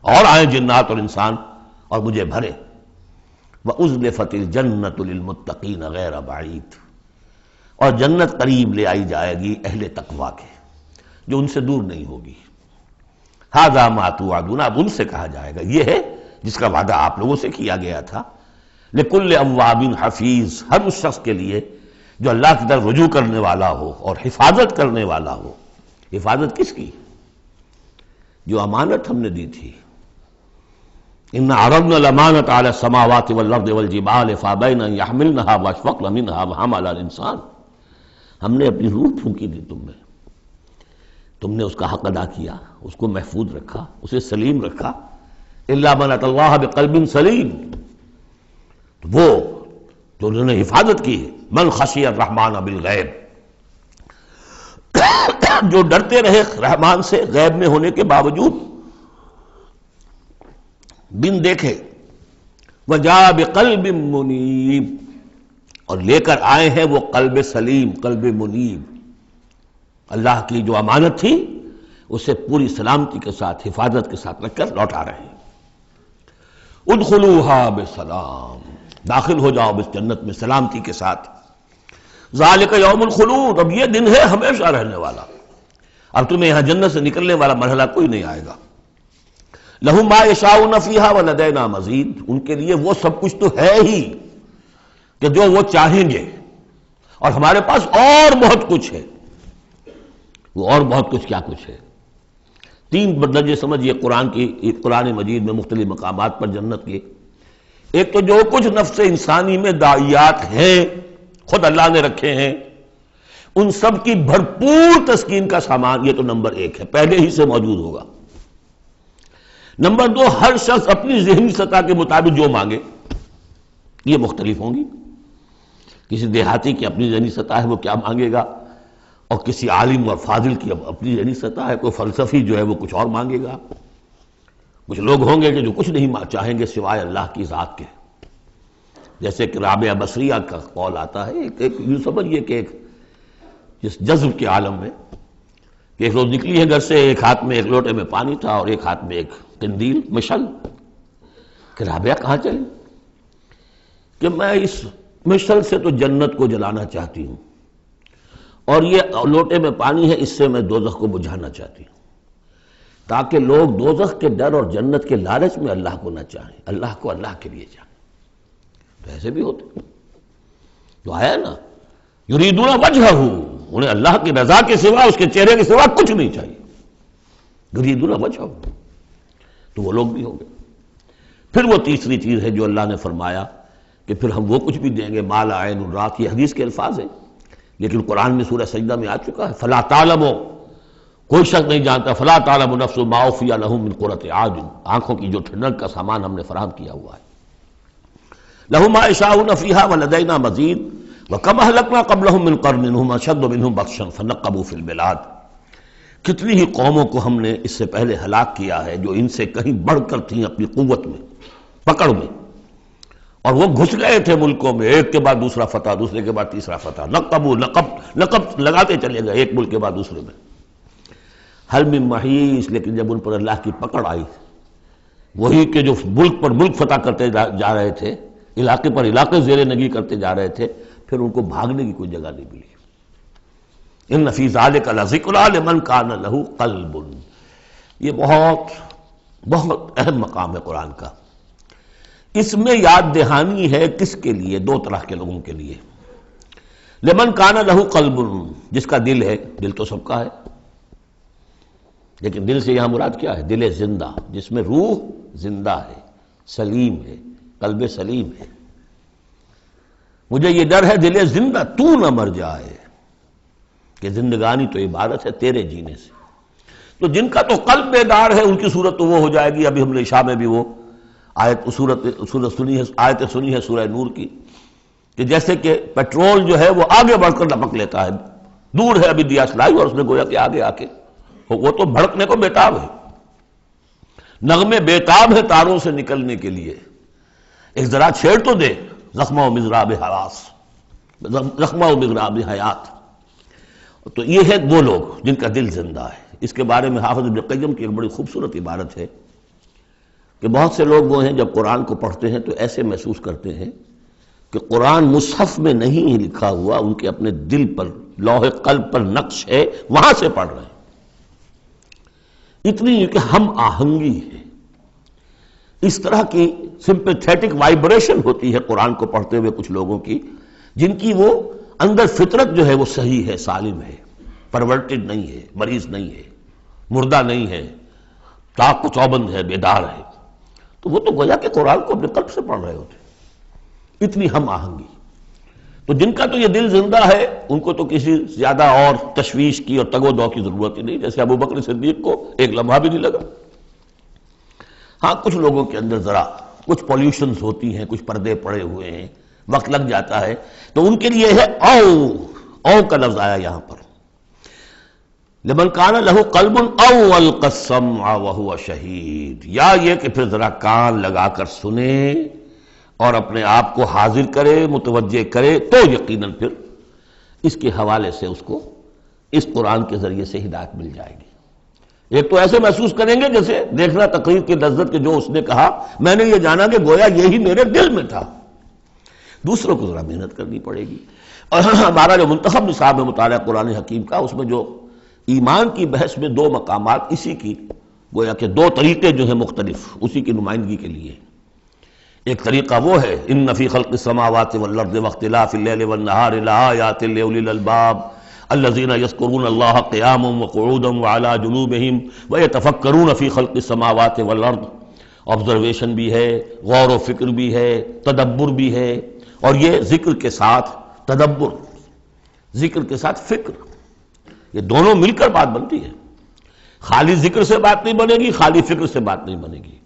اور آئیں جنات اور انسان اور مجھے بھرے۔ وَأُزْلِفَتِ الْجَنَّةُ لِلْمُتَّقِينَ غَيْرَ بَعِيدٍ، اور جنت قریب لے آئی جائے گی اہل تقویٰ کے، جو ان سے دور نہیں ہوگی۔ ھذا ما توعدون، اب ان سے کہا جائے گا یہ ہے جس کا وعدہ آپ لوگوں سے کیا گیا تھا۔ لکل اواب حفیظ، ہر اس شخص کے لیے جو اللہ کی طرف رجوع کرنے والا ہو اور حفاظت کرنے والا ہو۔ حفاظت کس کی؟ جو امانت ہم نے دی تھی۔ اِنَّا عَرَضْنَا الْأَمَانَةَ عَلَى السَّمَاوَاتِ وَالْأَرْضِ وَالْجِبَالِ فَأَبَيْنَ أَن يَحْمِلْنَهَا وَأَشْفَقْنَ مِنْهَا وَحَمَلَهَا الْإِنسَانُ، ہم نے اپنی روح پھونکی دی تم میں، تم نے اس کا حق ادا کیا، اس کو محفوظ رکھا، اسے سلیم رکھا۔ إِلَّا مَنْ أَتَى اللَّهَ بِقَلْبٍ سَلِيمٍ، وہ جو انہوں نے حفاظت کی ہے۔ مَنْ خَشِيَ الرَّحْمَنَ بِالْغَيْبِ، جو ڈرتے رہے رحمان سے غیب میں ہونے کے باوجود، بن دیکھے۔ وَجَاءَ بِقَلْبٍ مُنِيبٍ، اور لے کر آئے ہیں وہ قلب سلیم، قلب منیب۔ اللہ کی جو امانت تھی اسے پوری سلامتی کے ساتھ، حفاظت کے ساتھ رکھ کر لوٹا رہے ہیں۔ ادخلوها بسلام، داخل ہو جاؤ اس جنت میں سلامتی کے ساتھ۔ ذالک یوم الخلود، اب یہ دن ہے ہمیشہ رہنے والا، اب تمہیں یہاں جنت سے نکلنے والا مرحلہ کوئی نہیں آئے گا۔ لہم ما یشاؤون فیہا ولدینا مزید، ان کے لیے وہ سب کچھ تو ہے ہی کہ جو وہ چاہیں گے، اور ہمارے پاس اور بہت کچھ ہے۔ وہ اور بہت کچھ کیا کچھ ہے؟ تین درجے سمجھیے قرآن مجید میں مختلف مقامات پر جنت کے۔ ایک تو جو کچھ نفس انسانی میں داعیات ہیں خود اللہ نے رکھے ہیں، ان سب کی بھرپور تسکین کا سامان، یہ تو نمبر ایک ہے، پہلے ہی سے موجود ہوگا۔ نمبر دو، ہر شخص اپنی ذہنی سطح کے مطابق جو مانگے، یہ مختلف ہوں گی۔ کسی دیہاتی کی اپنی ذہنی سطح ہے، وہ کیا مانگے گا، اور کسی عالم اور فاضل کی اپنی ذہنی سطح ہے، کوئی فلسفی جو ہے وہ کچھ اور مانگے گا۔ کچھ لوگ ہوں گے کہ جو کچھ نہیں چاہیں گے سوائے اللہ کی ذات کے، جیسے کہ رابعہ بصریہ کا قول آتا ہے، ایک یوں سمجھیے کہ ایک جس جذب کے عالم میں کہ ایک روز نکلی ہے گھر سے، ایک ہاتھ میں ایک لوٹے میں پانی تھا اور ایک ہاتھ میں ایک قندیل مشعل، کہ رابعہ کہاں چلی؟ کہ میں اس مشعل سے تو جنت کو جلانا چاہتی ہوں، اور یہ لوٹے میں پانی ہے، اس سے میں دوزخ کو بجھانا چاہتی ہوں، تاکہ لوگ دوزخ کے ڈر اور جنت کے لالچ میں اللہ کو نہ چاہیں، اللہ کو اللہ کے لیے چاہیں۔ تو ایسے بھی ہوتے جو آیا نا، یریدون وجہہ، انہیں اللہ کی رضا کے سوا، اس کے چہرے کے سوا کچھ نہیں چاہیے، یریدون وجہہ، تو وہ لوگ بھی ہوں گے۔ پھر وہ تیسری چیز ہے جو اللہ نے فرمایا کہ پھر ہم وہ کچھ بھی دیں گے، ما لا عین رات، یہ حدیث کے الفاظ ہیں لیکن قرآن میں سورہ سجدہ میں آ چکا ہے، فلا تعلم، کوئی شخص نہیں جانتا، فلا تعلم نفس ما اخفی لہم من قرۃ اعین، آنکھوں کی جو ٹھنڈک کا سامان ہم نے فراہم کیا ہوا ہے۔ لہم ما یشاؤون فیہا ولدینا مزید وکم اہلکنا قبلہم من قرن ھم اشد منہم بطشا فنقبوا فی البلاد، کتنی ہی قوموں کو ہم نے اس سے پہلے ہلاک کیا ہے جو ان سے کہیں بڑھ کر تھیں اپنی قوت میں، پکڑ میں، اور وہ گھس گئے تھے ملکوں میں، ایک کے بعد دوسرا فتح، دوسرے کے بعد تیسرا فتح، نقب لگاتے چلے گئے ایک ملک کے بعد دوسرے میں۔ حل من محیص، لیکن جب ان پر اللہ کی پکڑ آئی، وہی کہ جو ملک پر ملک فتح کرتے جا رہے تھے، علاقے پر علاقے زیر نگی کرتے جا رہے تھے، پھر ان کو بھاگنے کی کوئی جگہ نہیں ملی۔ ان فی ذلک لذکری لمن کان لہ قلب، یہ بہت بہت اہم مقام ہے قرآن کا۔ اس میں یاد دہانی ہے کس کے لیے؟ دو طرح کے لوگوں کے لیے۔ لمن کان لہ قلب، جس کا دل ہے، دل تو سب کا ہے، لیکن دل سے یہاں مراد کیا ہے؟ دل زندہ، جس میں روح زندہ ہے، سلیم ہے، قلب سلیم ہے۔ مجھے یہ ڈر ہے دل زندہ تو نہ مر جائے، کہ زندگانی تو عبارت ہے تیرے جینے سے۔ تو جن کا تو قلب بیدار ہے ان کی صورت تو وہ ہو جائے گی، ابھی ہم نے عشاء میں بھی وہ آیت سنی ہے سورہ نور کی، کہ جیسے کہ پیٹرول جو ہے وہ آگے بڑھ کر لپک لیتا ہے، دور ہے ابھی دیا سلائی اور اس نے گویا کہ آگے آ کے وہ تو بھڑکنے کو بیتاب ہے، نغمے بیتاب ہے تاروں سے نکلنے کے لیے، ایک ذرا چھیڑ تو دے، زخمہ و مضراب حواس، زخمہ و مضراب حیات۔ تو یہ ہے وہ لوگ جن کا دل زندہ ہے۔ اس کے بارے میں حافظ ابن قیم کی ایک بڑی خوبصورت عبارت ہے کہ بہت سے لوگ وہ ہیں جب قرآن کو پڑھتے ہیں تو ایسے محسوس کرتے ہیں کہ قرآن مصحف میں نہیں لکھا ہوا، ان کے اپنے دل پر، لوح قلب پر نقش ہے، وہاں سے پڑھ رہے ہیں۔ اتنی کہ ہم آہنگی ہے، اس طرح کی سمپیتھیٹک وائبریشن ہوتی ہے قرآن کو پڑھتے ہوئے کچھ لوگوں کی، جن کی وہ اندر فطرت جو ہے وہ صحیح ہے، سالم ہے، پرورٹڈ نہیں ہے، مریض نہیں ہے، مردہ نہیں ہے، چاق و چوبند ہے، بیدار ہے، تو وہ تو گویا کہ قرآن کو اپنے قلب سے پڑھ رہے ہوتے۔ اتنی ہم آہنگی۔ تو جن کا تو یہ دل زندہ ہے ان کو تو کسی زیادہ اور تشویش کی اور تگ و دو کی ضرورت ہی نہیں، جیسے ابو بکر صدیق کو ایک لمحہ بھی نہیں لگا۔ ہاں کچھ لوگوں کے اندر ذرا کچھ پولیوشنز ہوتی ہیں، کچھ پردے پڑے ہوئے ہیں، وقت لگ جاتا ہے، تو ان کے لیے ہے او کا لفظ آیا یہاں پر، لمن کان لہ قلب او القى السمع وهو شہید، یا یہ کہ پھر ذرا کان لگا کر سنے اور اپنے آپ کو حاضر کرے، متوجہ کرے، تو یقیناً پھر اس کے حوالے سے اس کو اس قرآن کے ذریعے سے ہدایت مل جائے گی۔ ایک تو ایسے محسوس کریں گے جیسے دیکھنا تقریر کی لذت کے جو اس نے کہا میں نے یہ جانا کہ گویا یہی میرے دل میں تھا۔ دوسروں کو ذرا محنت کرنی پڑے گی۔ اور ہمارا جو منتخب نصاب ہے مطالعہ قرآن حکیم کا، اس میں جو ایمان کی بحث میں دو مقامات اسی کی گویا کہ دو طریقے جو ہیں مختلف اسی کی نمائندگی کے لیے۔ ایک طریقہ وہ ہے ان فی خلق السماوات والارض واختلاف اللیل والنہار لآیات لأولی الالباب الذین یذکرون اللہ قیاما وقعودا وعلی جنوبہم ویتفکرون فی خلق السماوات والارض، آبزرویشن بھی ہے، غور و فکر بھی ہے، تدبر بھی ہے، اور یہ ذکر کے ساتھ تدبر، ذکر کے ساتھ فکر، یہ دونوں مل کر بات بنتی ہے۔ خالی ذکر سے بات نہیں بنے گی، خالی فکر سے بات نہیں بنے گی۔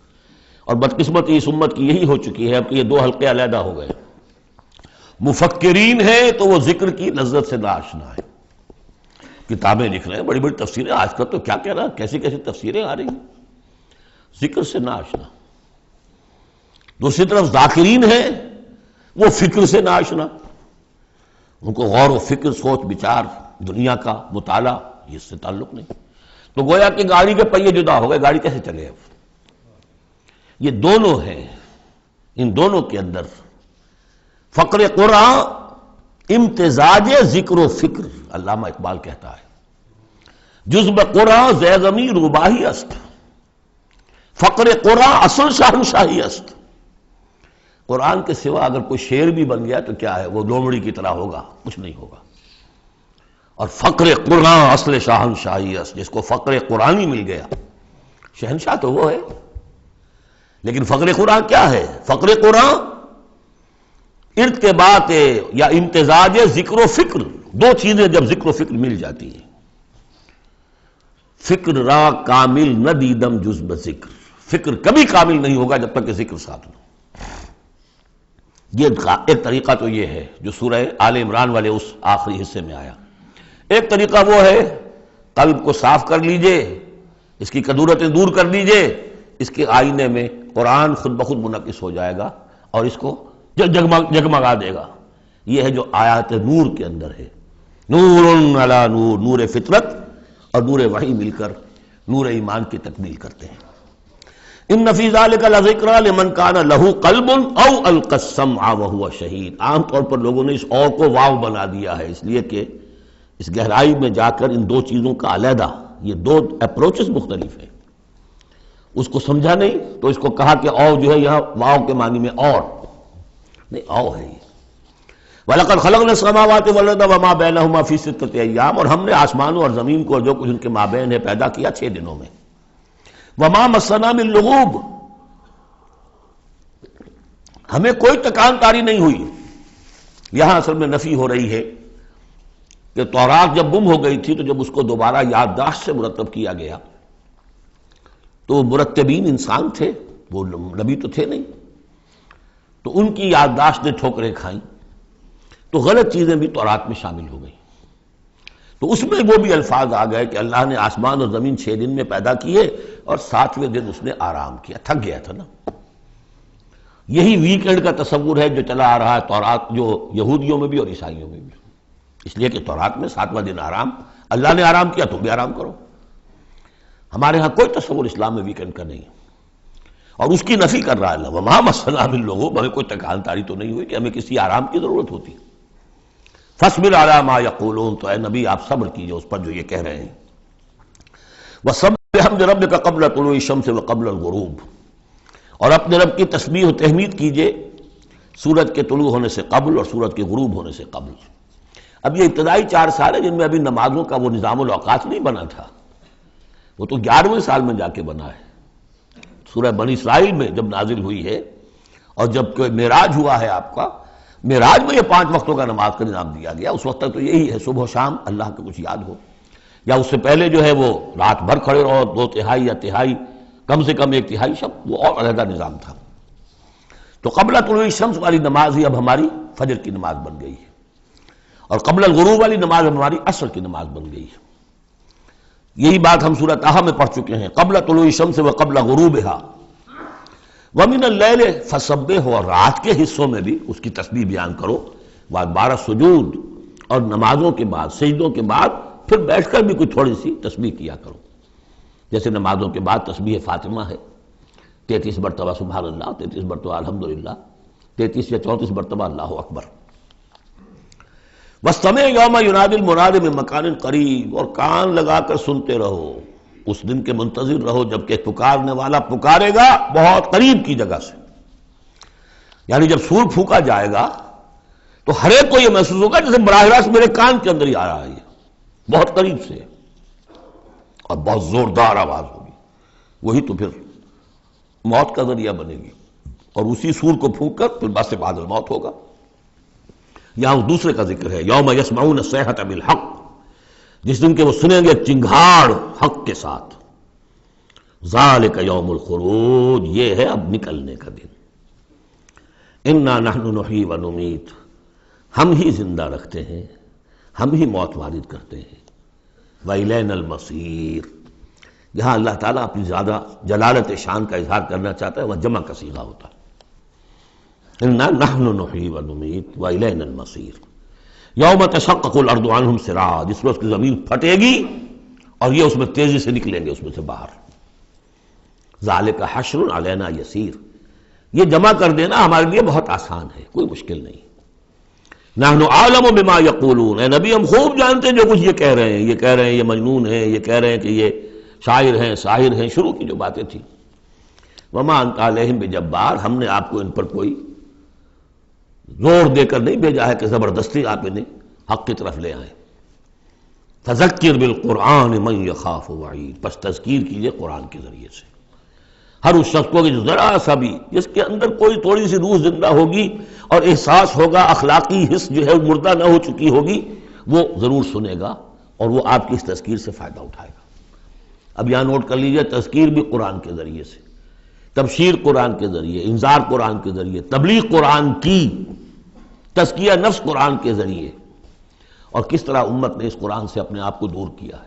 اور بدقسمتی اس امت کی یہی ہو چکی ہے اب کہ یہ دو حلقے علیحدہ ہو گئے۔ مفکرین ہیں تو وہ ذکر کی لذت سے ناآشنا ہے، کتابیں لکھ رہے ہیں، بڑی بڑی تفسیریں، آج کل تو کیا کہہ رہا، کیسی کیسی تفسیریں آ رہی ہیں، ذکر سے ناآشنا۔ دوسری طرف ذاکرین ہیں وہ فکر سے ناآشنا، ان کو غور و فکر، سوچ بچار، دنیا کا مطالعہ اس سے تعلق نہیں۔ تو گویا کہ گاڑی کے پہیے جدا ہو گئے، گاڑی کیسے چلے اب؟ یہ دونوں ہیں، ان دونوں کے اندر فقر قرآن امتزاج ذکر و فکر، علامہ اقبال کہتا ہے جزب قرآن زیغمی روباہی است، فقر قرآن اصل شہنشاہی است۔ قرآن کے سوا اگر کوئی شعر بھی بن گیا تو کیا ہے، وہ لومڑی کی طرح ہوگا، کچھ نہیں ہوگا۔ اور فقر قرآن اصل شہنشاہی است، جس کو فقر قرآنی مل گیا، شہنشاہ تو وہ ہے۔ لیکن فقر قرآن کیا ہے؟ فقر قرآن ارتباط یا امتزاج ذکر و فکر، دو چیزیں جب ذکر و فکر مل جاتی ہیں۔ فکر را کامل نہ دیدم جز بذکر، فکر کبھی کامل نہیں ہوگا جب تک کہ ذکر ساتھ ہو۔ یہ ایک طریقہ تو یہ ہے جو سورہ آل عمران والے اس آخری حصے میں آیا۔ ایک طریقہ وہ ہے قلب کو صاف کر لیجئے، اس کی کدورتیں دور کر لیجئے، اس کے آئینے میں قرآن خود بخود منعکس ہو جائے گا اور اس کو جگمگا دے گا۔ یہ ہے جو آیات نور کے اندر ہے، نور علی نور، نور فطرت اور نور وحی مل کر نور ایمان کی تکمیل کرتے ہیں۔ ان فی ذلک لذکری لمن کان لہ قلب او القی السمع وہو شہید۔ عام طور پر لوگوں نے اس او کو واو بنا دیا ہے، اس لیے کہ اس گہرائی میں جا کر ان دو چیزوں کا علیحدہ، یہ دو اپروچز مختلف ہیں، اس کو سمجھا نہیں تو اس کو کہا کہ او جو ہے یہاں واو کے معنی میں اور نہیں، او ہے یہ۔ وَلَقَدْ خَلَقْنَا السَّمَاوَاتِ وَالْأَرْضَ وَمَا بَيْنَهُمَا فِي سِتَّةِ أَيَّامٍ، اور ہم نے آسمانوں اور زمین کو اور جو کچھ ان کے مابین ہے پیدا کیا 6 دنوں میں۔ وَمَا مَسَّنَا مِن لُغُوبٍ، ہمیں کوئی تکان تاری نہیں ہوئی۔ یہاں اصل میں نفی ہو رہی ہے کہ تورات جب گم ہو گئی تھی تو جب اس کو دوبارہ یادداشت سے مرتب کیا گیا تو مرتبین انسان تھے، وہ نبی تو تھے نہیں، تو ان کی یادداشت نے ٹھوکریں کھائیں، تو غلط چیزیں بھی تورات میں شامل ہو گئیں۔ تو اس میں وہ بھی الفاظ آ گئے کہ اللہ نے آسمان اور زمین 6 دن میں پیدا کیے اور 7ویں دن اس نے آرام کیا، تھک گیا تھا نا۔ یہی ویکنڈ کا تصور ہے جو چلا آ رہا ہے تورات، جو یہودیوں میں بھی اور عیسائیوں میں بھی، اس لیے کہ تورات میں 7واں دن آرام، اللہ نے آرام کیا تم بھی آرام کرو۔ ہمارے ہاں کوئی تصور اسلام میں ویکنڈ کا نہیں ہے۔ اور اس کی نفی کر رہا ہے اللہ، وما مسنا من لغوب، ہمیں کوئی تکان تاری تو نہیں ہوئی کہ ہمیں کسی آرام کی ضرورت ہوتی۔ فاصبر علی ما یقولون، تو اے نبی آپ صبر کیجئے اس پر جو یہ کہہ رہے ہیں۔ وسبح بحمد ربک قبل طلوع الشمس وقبل الغروب، اور اپنے رب کی تسبیح و تحمید کیجئے سورج کے طلوع ہونے سے قبل اور سورج کے غروب ہونے سے قبل۔ اب یہ ابتدائی 4 سال ہے جن میں ابھی نمازوں کا وہ نظام الاوقات نہیں بنا تھا، وہ تو 11ویں سال میں جا کے بنا ہے۔ سورہ بنی اسرائیل میں جب نازل ہوئی ہے اور جب کوئی معراج ہوا ہے آپ کا، معراج میں یہ 5 وقتوں کا نماز کا نظام دیا گیا۔ اس وقت تک تو یہی ہے صبح و شام اللہ کا کچھ یاد ہو، یا اس سے پہلے جو ہے وہ رات بھر کھڑے رہو 2/3 یا تہائی، کم سے کم 1/3 شب، وہ اور علیحدہ نظام تھا۔ تو قبل طلوع الشمس والی نماز ہی اب ہماری فجر کی نماز بن گئی ہے، اور قبل الغروب والی نماز ہماری عصر کی نماز بن گئی ہے۔ یہی بات ہم سورۃ طٰہٰ میں پڑھ چکے ہیں، قبل طلوع الشمس وقبل غروبها ومن اللیل فسبح، اور رات کے حصوں میں بھی اس کی تسبیح بیان کرو، وادبار السجود، اور نمازوں کے بعد سجدوں کے بعد پھر بیٹھ کر بھی کوئی تھوڑی سی تسبیح کیا کرو، جیسے نمازوں کے بعد تسبیح فاطمہ ہے 33 مرتبہ سبحان اللہ، 33 مرتبہ الحمدللہ، 33 یا 34 مرتبہ اللہ اکبر۔ واستمع یوم ینادی المناد من مکان قریب، اور کان لگا کر سنتے رہو، اس دن کے منتظر رہو جبکہ پکارنے والا پکارے گا بہت قریب کی جگہ سے۔ یعنی جب سور پھونکا جائے گا تو ہر ایک کو یہ محسوس ہوگا جیسے براہ راست میرے کان کے اندر ہی آ رہا ہے، بہت قریب سے، اور بہت زوردار آواز ہوگی، وہی تو پھر موت کا ذریعہ بنے گی، اور اسی سور کو پھونک کر پھر بس بعد الموت ہوگا۔ یہاں اس دوسرے کا ذکر ہے، یوم یسمعون الصیحۃ بالحق، جس دن کے وہ سنیں گے چنگھاڑ حق کے ساتھ۔ ذالک یوم الخروج، یہ ہے اب نکلنے کا دن۔ انا نحن نحیی و نمیت، ہم ہی زندہ رکھتے ہیں، ہم ہی موت وارد کرتے ہیں۔ وإلینا المصیر، جہاں اللہ تعالیٰ اپنی زیادہ جلالت شان کا اظہار کرنا چاہتا ہے وہاں جمع کا صیغہ ہوتا ہے۔ انا نحن نحیی و نمیت وإلینا المصیر، یوم تشقق الارض عنہم سراعا، جس میں اس کی زمین پھٹے گی اور یہ اس میں تیزی سے نکلیں گے اس میں سے باہر۔ ذالک حشر علینا یسیر، یہ جمع کر دینا ہمارے لیے بہت آسان ہے، کوئی مشکل نہیں۔ نحن اعلم بما یقولون، اے نبی ہم خوب جانتے ہیں جو کچھ یہ کہہ رہے ہیں، یہ کہہ رہے ہیں یہ مجنون ہیں، یہ کہہ رہے ہیں کہ یہ شاعر ہیں ساحر ہیں، شروع کی جو باتیں تھیں۔ وما انت علیہم بجبار، ہم نے آپ کو ان پر کوئی زور دے کر نہیں بھیجا ہے کہ زبردستی آپ انہیں حق کی طرف لے آئیں۔ فذکر بالقرآن من یخاف وعید، پس تذکیر کیجئے قرآن کے ذریعے سے ہر اس شخص کو کہ جو ذرا سا بھی، جس کے اندر کوئی تھوڑی سی روح زندہ ہوگی اور احساس ہوگا، اخلاقی حس جو ہے مردہ نہ ہو چکی ہوگی، وہ ضرور سنے گا اور وہ آپ کی اس تذکیر سے فائدہ اٹھائے گا۔ اب یہاں نوٹ کر لیجئے، تذکیر بھی قرآن کے ذریعے سے، تبشیر قرآن کے ذریعے، انذار قرآن کے ذریعے، تبلیغ قرآن کی، تزکیہ نفس قرآن کے ذریعے، اور کس طرح امت نے اس قرآن سے اپنے آپ کو دور کیا ہے۔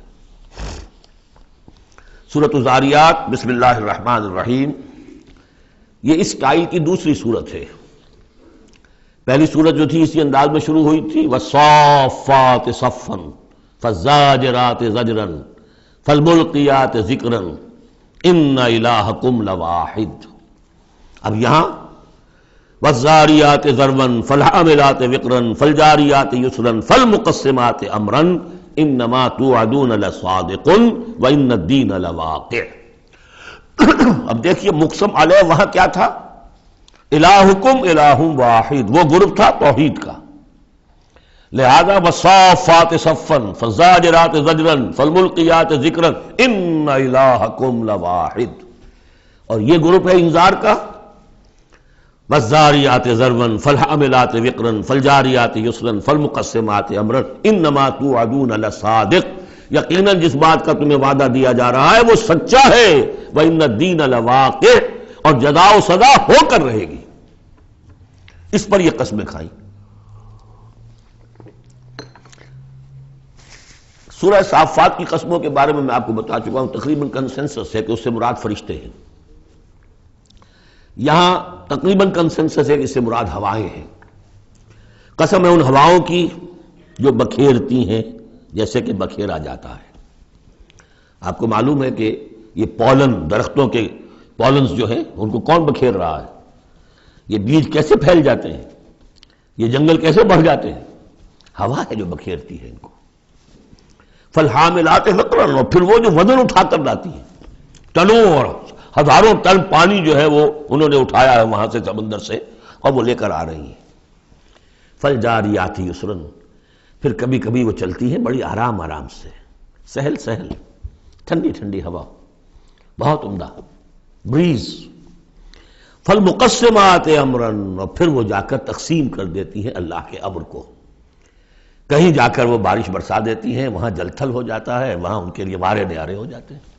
سورۃ الذاریات، بسم اللہ الرحمن الرحیم، یہ اس سٹائل کی دوسری سورت ہے۔ پہلی سورت جو تھی اسی انداز میں شروع ہوئی تھی، والصافات صفا فالزاجرات زجرا فالملقیات ذکرا ان الہکم لواحد۔ اب یہاں والذاریات ذروا فالحاملات وقرا فالجاریات یسرا فالمقسمات امرا انما توعدون لصادق وان الدین لواقع۔ اب دیکھیے مقسم علیہ وہاں کیا تھا؟ الہکم الہ واحد، وہ گروپ تھا توحید کا، لہذا والصافات صفا فالزاجرات زجرا فالملقیات ذکرا ان الہکم لواحد، اور یہ گروپ ہے انذار کا، والذاریات ذروا فالحاملات وقرا فالجاریات یسرا فالمقسمات امرا انما توعدون لصادق، یقیناً جس بات کا تمہیں وعدہ دیا جا رہا ہے وہ سچا ہے، وان الدین لواقع، اور جزا و سزا ہو کر رہے گی۔ اس پر یہ قسمیں کھائیں۔ سورہ صافات کی قسموں کے بارے میں آپ کو بتا چکا ہوں، تقریباً کنسنسس ہے کہ اس سے مراد فرشتے ہیں۔ یہاں تقریباً کنسنسس ہے کہ اس سے مراد ہوائیں ہیں۔ قسم ہے ان ہواؤں کی جو بکھیرتی ہیں جیسے کہ بکھیرا جاتا ہے۔ آپ کو معلوم ہے کہ یہ پولن، درختوں کے پالنز جو ہیں ان کو کون بکھیر رہا ہے؟ یہ بیج کیسے پھیل جاتے ہیں؟ یہ جنگل کیسے بڑھ جاتے ہیں؟ ہوا ہے جو بکھیرتی ہے ان کو. فالحاملات وقرا، اور پھر وہ جو وزن اٹھا کر لاتی ہیں، ٹنوں اور ہزاروں ٹن پانی جو ہے وہ انہوں نے اٹھایا ہے وہاں سے سمندر سے، اور وہ لے کر آ رہی ہیں. فالجاریات یسرا، پھر کبھی کبھی وہ چلتی ہیں بڑی آرام آرام سے، سہل سہل، ٹھنڈی ٹھنڈی ہوا، بہت عمدہ بریز. فالمقسمات امرا، اور پھر وہ جا کر تقسیم کر دیتی ہیں اللہ کے امر کو. کہیں جا کر وہ بارش برسا دیتی ہیں، وہاں جل تھل ہو جاتا ہے، وہاں ان کے لیے وارے نیارے ہو جاتے ہیں.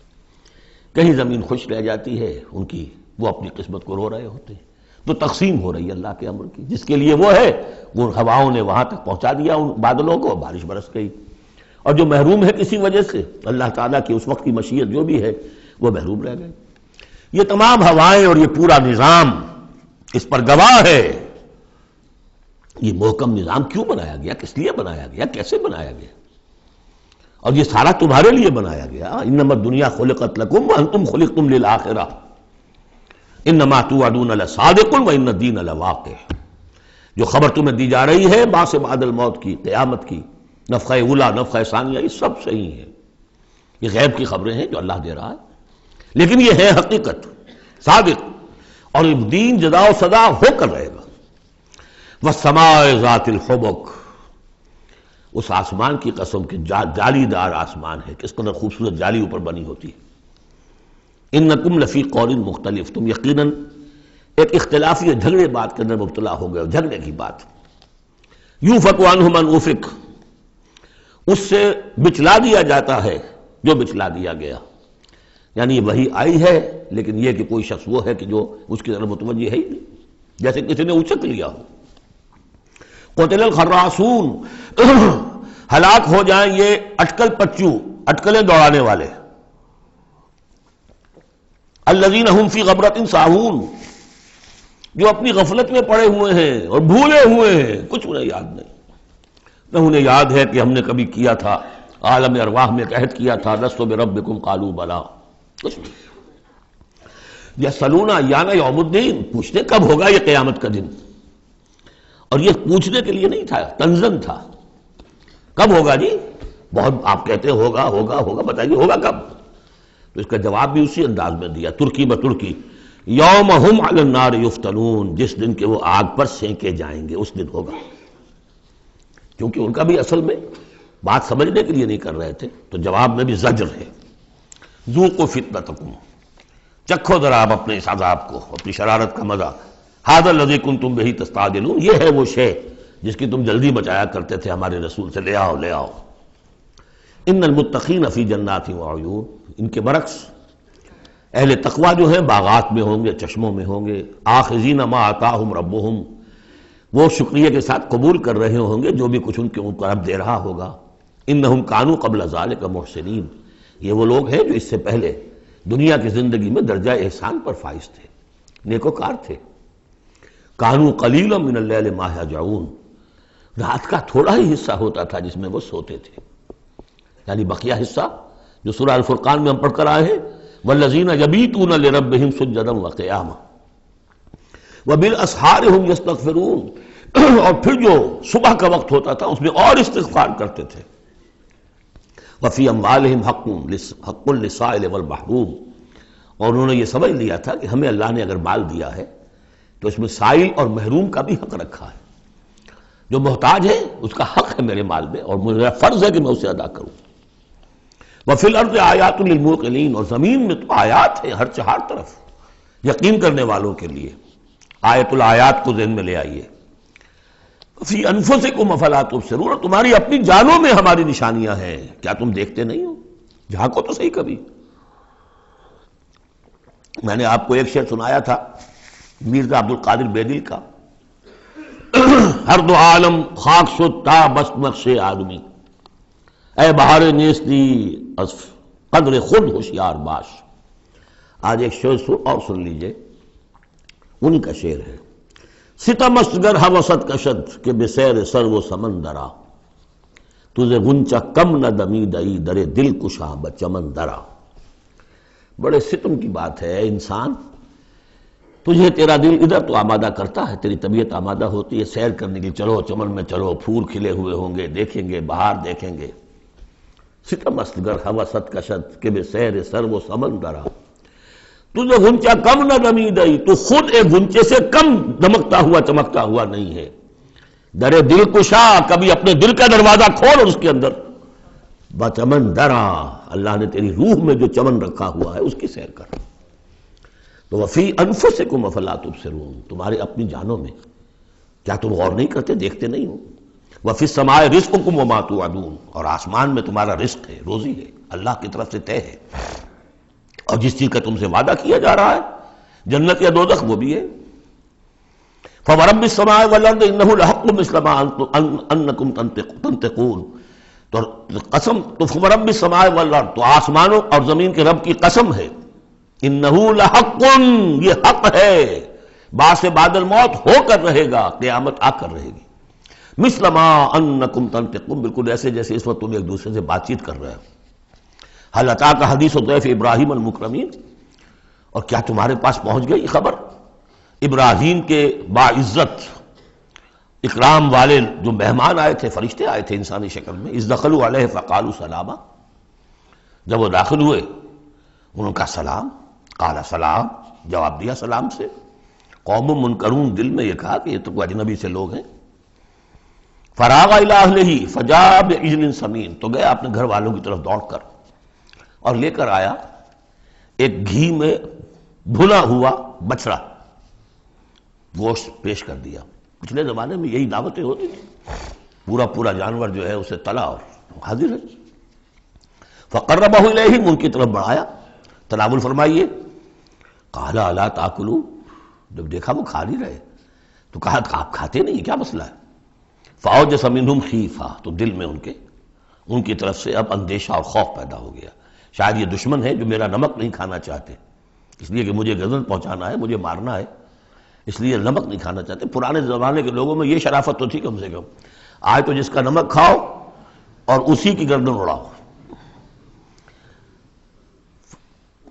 کہیں زمین خشک رہ جاتی ہے ان کی، وہ اپنی قسمت کو رو رہے ہوتے ہیں. تو تقسیم ہو رہی ہے اللہ کے امر کی، جس کے لیے وہ ہے وہ ہواؤں نے وہاں تک پہنچا دیا ان بادلوں کو، بارش برس گئی. اور جو محروم ہے کسی وجہ سے، اللہ تعالیٰ کی اس وقت کی مشیت جو بھی ہے، وہ محروم رہ گئے. یہ تمام ہوائیں اور یہ پورا نظام اس پر گواہ ہے. یہ محکم نظام کیوں بنایا گیا، کس لیے بنایا گیا، کیسے بنایا گیا؟ اور یہ سارا تمہارے لیے بنایا گیا. انما الدنیا خلقت لکم وانتم خلقتم للآخرہ انما توعدون لصادق وان الدین لواقع. جو خبر تمہیں دی جا رہی ہے بعث بعد الموت کی، قیامت کی، نفخہ اولیٰ، نفخہ ثانیہ، یہ سب صحیح ہے. یہ غیب کی خبریں ہیں جو اللہ دے رہا ہے، لیکن یہ ہے حقیقت، صادق. اور دین جزا و سزا ہو کر رہے گا. والسماء ذات الحبک، اس آسمان کی قسم کہ جالی دار آسمان ہے، کس قدر خوبصورت جالی اوپر بنی ہوتی ہے. انکم لفی قول مختلف، تم یقیناً ایک اختلافی جھگڑے بات کے اندر مبتلا ہو گئے، جھگڑے کی بات. یوفک عنہ من افک، اس سے بچلا دیا جاتا ہے جو بچلا دیا گیا. یعنی وہی آئی ہے، لیکن یہ کہ کوئی شخص وہ ہے کہ جو اس کی طرف متوجہ ہے ہی نہیں، جیسے کسی نے اچک لیا ہو. قتل الخراصون، ہلاک ہو جائیں یہ اٹکل پچو، اٹکلیں دوڑانے والے. الذین هم فی غمرۃ ساہون، جو اپنی غفلت میں پڑے ہوئے ہیں اور بھولے ہوئے ہیں، کچھ انہیں یاد نہیں. نہ انہیں یاد ہے کہ ہم نے کبھی کیا تھا، عالم ارواح میں ایک عہد کیا تھا، لست بربکم قالوا بلا، کچھ نہیں. یسألون ایان یوم الدین، پوچھتے کب ہوگا یہ قیامت کا دن. اور یہ پوچھنے کے لیے نہیں تھا، تنزن تھا. کب ہوگا جی؟ بہت آپ کہتے ہوگا ہوگا ہوگا، بتائیے ہوگا کب؟ تو اس کا جواب بھی اسی انداز میں دیا، ترکی بترکی. یوم ہم علی النار یفتنون، جس دن کے وہ آگ پر سینکے جائیں گے، اس دن ہوگا. کیونکہ ان کا بھی اصل میں بات سمجھنے کے لیے نہیں کر رہے تھے، تو جواب میں بھی زجر ہے. ذوقوا فتنتکم، چکھو ذرا آپ اپنے اس عذاب کو، اپنی شرارت کا مزہ. ھذا الذی کنتم بہ تستعجلون، یہ ہے وہ شے جس کی تم جلدی مچایا کرتے تھے ہمارے رسول سے، لے آؤ لے آؤ. ان المتقین فی جنات وعیون، ان کے برعکس اہل تقویٰ جو ہیں باغات میں ہوں گے، چشموں میں ہوں گے. آخذین ما آتاہم ربہم، وہ شکریہ کے ساتھ قبول کر رہے ہوں گے جو بھی کچھ ان کے اوپر رب دے رہا ہوگا. انہم کانوا قبل ذلک محسنین، یہ وہ لوگ ہیں جو اس سے پہلے دنیا کی زندگی میں درجہ احسان پر فائز تھے، نیکوکار تھے. کانوا قلیلا من اللیل ما یہجعون، رات کا تھوڑا ہی حصہ ہوتا تھا جس میں وہ سوتے تھے. یعنی بقیہ حصہ جو سورہ الفرقان میں ہم پڑھ کر آئے ہیں، والذین یبیتون لربہم سجدا وقیاما وبالاسحار هم یستغفرون، اور پھر جو صبح کا وقت ہوتا تھا اس میں اور استغفار کرتے تھے. وفی اموالہم حق للسائل والمحروم، اور انہوں نے یہ سمجھ لیا تھا کہ ہمیں اللہ نے اگر مال دیا ہے تو اس میں سائل اور محروم کا بھی حق رکھا ہے. جو محتاج ہے اس کا حق ہے میرے مال میں، اور میرا فرض ہے کہ میں اسے ادا کروں. وفی الارض آیات للموقنین، اور زمین میں تو آیات ہیں ہر طرف یقین کرنے والوں کے لیے. آیت الآیات کو ذہن میں لے آئیے. فی انفسکم افلا تبصرون، اور تمہاری اپنی جانوں میں ہماری نشانیاں ہیں، کیا تم دیکھتے نہیں ہو؟ جھانکو تو صحیح کبھی. میں نے آپ کو ایک شعر سنایا تھا میرزا عبد القادر بیدل کا، ہر دو عالم خاک شد تا بس نقش آدمی، اے بہار نیستی از قدر خود ہوشیار باش. آج ایک شعر اور سن لیجئے، ان کا شعر ہے. ستم است گر ہوست کشد کہ بسیر سر و سمندرا، تجھے غنچہ کم نہ دمیدئی در دل کشا بچمن درا. بڑے ستم کی بات ہے انسان تجھے تیرا دل ادھر تو آمادہ کرتا ہے، تیری طبیعت آمادہ ہوتی ہے سیر کرنے کی، چلو چمن میں چلو، پھول کھلے ہوئے ہوں گے، دیکھیں گے، بہار دیکھیں گے۔ ستم است گر ہوست کشد کہ بے سیر سر و سمندرا، تجھے غنچہ کم نہ دمیدئی، تو خود ایک غنچے سے کم دمکتا ہوا چمکتا ہوا نہیں ہے۔ در دل کشا، کبھی اپنے دل کا دروازہ کھول اور اس کے اندر بچمن درا، اللہ نے تیری روح میں جو چمن رکھا ہوا ہے اس کی سیر کر۔ تو وفی انفسکم افلا تبصرون، تمہارے اپنی جانوں میں کیا تم غور نہیں کرتے، دیکھتے نہیں ہو؟ وفی السماء رزقکم وما توعدون، اور آسمان میں تمہارا رزق ہے، روزی ہے، اللہ کی طرف سے طے ہے، اور جس چیز کا تم سے وعدہ کیا جا رہا ہے جنت یا دوزخ وہ بھی ہے۔ فورب السماء والارض انہ لحق مثل ما انکم تنطقون، تو قسم تو فورب السماء والارض، تو آسمانوں اور زمین کے رب کی قسم ہے، انہ لحق، یہ حق ہے، بعث بعد الموت ہو کر رہے گا، قیامت آ کر رہے گی، مثل ما انکم تنطقون، بالکل ایسے جیسے اس وقت تم ایک دوسرے سے بات چیت کر رہے ہو۔ حل اتاک حدیث ضیف ابراہیم المکرمین، اور کیا تمہارے پاس پہنچ گئی خبر ابراہیم کے باعزت اکرام والے جو مہمان آئے تھے، فرشتے آئے تھے انسانی شکل میں، اذ دخلوا علیہ فقالوا سلاما، جب وہ داخل ہوئے انہوں کا سلام، قال سلام، جواب دیا سلام سے۔ قوم منکرون، دل میں یہ کہا کہ یہ تو کوئی اجنبی سے لوگ ہیں۔ فراغ الی اہلہ فجاء بعجل سمین، تو گیا اپنے گھر والوں کی طرف دوڑ کر اور لے کر آیا ایک گھی میں بھنا ہوا بچڑا، گوشت پیش کر دیا۔ پچھلے زمانے میں یہی دعوتیں ہوتی تھیں، پورا جانور جو ہے اسے تلا اور حاضر ہے۔ فقربہ الیہم، ان کی طرف بڑھایا، تناول فرمائیے۔ قال الا تاکلون، جب دیکھا وہ کھا نہیں رہے تو کہا آپ کھاتے نہیں، کیا مسئلہ ہے؟ فاوجس منہم خیفہ، تو دل میں ان کی طرف سے اب اندیشہ اور خوف پیدا ہو گیا، شاید یہ دشمن ہے جو میرا نمک نہیں کھانا چاہتے، اس لیے کہ مجھے غزل پہنچانا ہے، مجھے مارنا ہے، اس لیے نمک نہیں کھانا چاہتے۔ پرانے زمانے کے لوگوں میں یہ شرافت تو تھی کم سے کم، آج تو جس کا نمک کھاؤ اور اسی کی گردن اڑاؤ۔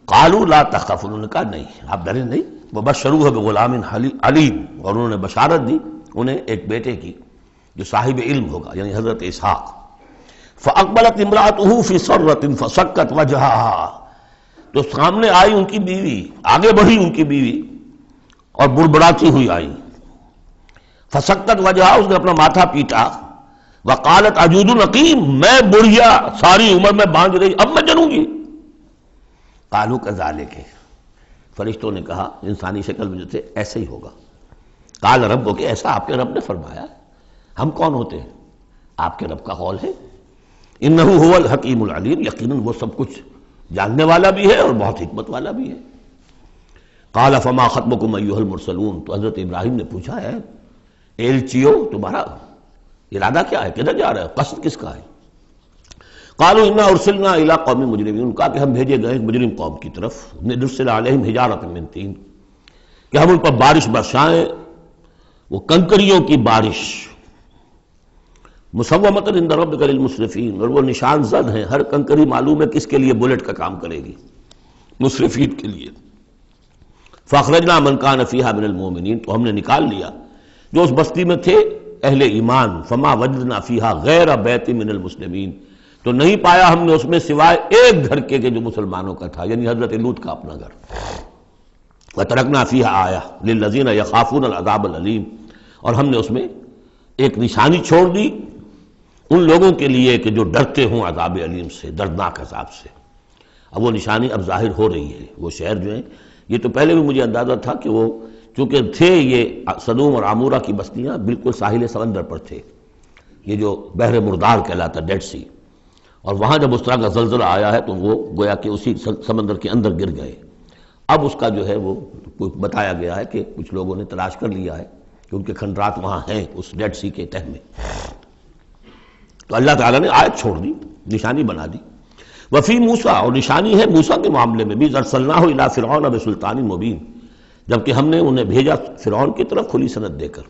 قالوا لا تخف، انہوں نے کہا نہیں آپ ڈریں نہیں، وبشروہ بغلام علیم، اور انہوں نے بشارت دی انہیں ایک بیٹے کی جو صاحب علم ہوگا، یعنی حضرت اسحاق۔ فاقبلت امرأته في سرة فسكت وجهها، تو سامنے آئی ان کی بیوی، آگے بڑھی ان کی بیوی اور بڑبڑاتی ہوئی آئی۔ فسکت وجہا، اس نے اپنا ماتھا پیٹا۔ وقالت عجوز عقیم، میں بڑھیا ساری عمر میں باندھ رہی، اب میں جنوں گی۔ قالوا کذالک، فرشتوں نے کہا انسانی شکل میں جو تھے ایسے ہی ہوگا۔ قال ربک، ایسا آپ کے رب نے فرمایا، ہم کون ہوتے ہیں؟ آپ کے رب کا قول ہے۔ انہ هو الحکیم العلیم، یقیناً وہ سب کچھ جاننے والا بھی ہے اور بہت حکمت والا بھی ہے۔ قال فما خطبکم ایھا المرسلون، تو حضرت ابراہیم نے پوچھا ہے ایلچیو تمہارا ارادہ کیا ہے، کدھر جا رہے ہو، قصد کس کا ہے؟ قالوا انا ارسلنا الی قوم مجرمین، کہا کہ ہم بھیجے گئے ایک مجرم قوم کی طرف، نرسل علیہم حجارۃ من طین، کہ ہم ان پر بارش برسائیں، وہ کنکریوں کی بارش، مسومۃ عند ربک للمسرفین، اور وہ نشان زد ہیں، ہر کنکری معلوم ہے کس کے لیے بلٹ کا کام کرے گی، مسرفین کے لیے۔ فاخرجنا من کان فیہا من المؤمنین، تو ہم نے نکال لیا جو اس بستی میں تھے اہل ایمان، فما وجدنا فیہا غیر بیت من المسلمین، تو نہیں پایا ہم نے اس میں سوائے ایک گھر کے جو مسلمانوں کا تھا، یعنی حضرت لوط کا اپنا گھر۔ وترکنا فیہا آیہ للذین یخافون العذاب العلیم، اور ہم نے اس میں ایک نشانی چھوڑ دی ان لوگوں کے لیے کہ جو ڈرتے ہوں عذاب علیم سے، دردناک عذاب سے۔ اب وہ نشانی اب ظاہر ہو رہی ہے، وہ شہر جو ہیں، یہ تو پہلے بھی مجھے اندازہ تھا کہ وہ چونکہ تھے یہ سدوم اور عمورہ کی بستیاں بالکل ساحل سمندر پر تھے، یہ جو بحر مردار کہلاتا ڈیڈ سی، اور وہاں جب اس طرح کا زلزلہ آیا ہے تو وہ گویا کہ اسی سمندر کے اندر گر گئے۔ اب اس کا جو ہے وہ بتایا گیا ہے کہ کچھ لوگوں نے تلاش کر لیا ہے کہ ان کے کھنڈرات وہاں ہیں اس ڈیڈ سی کے تہہ میں، تو اللہ تعالیٰ نے آیت چھوڑ دی، نشانی بنا دی۔ وفی موسیٰ، اور نشانی ہے موسیٰ کے معاملے میں بھی، ارسلناہ الی فرعون بسلطان مبین، جبکہ ہم نے انہیں بھیجا فرعون کی طرف کھلی سند دے کر۔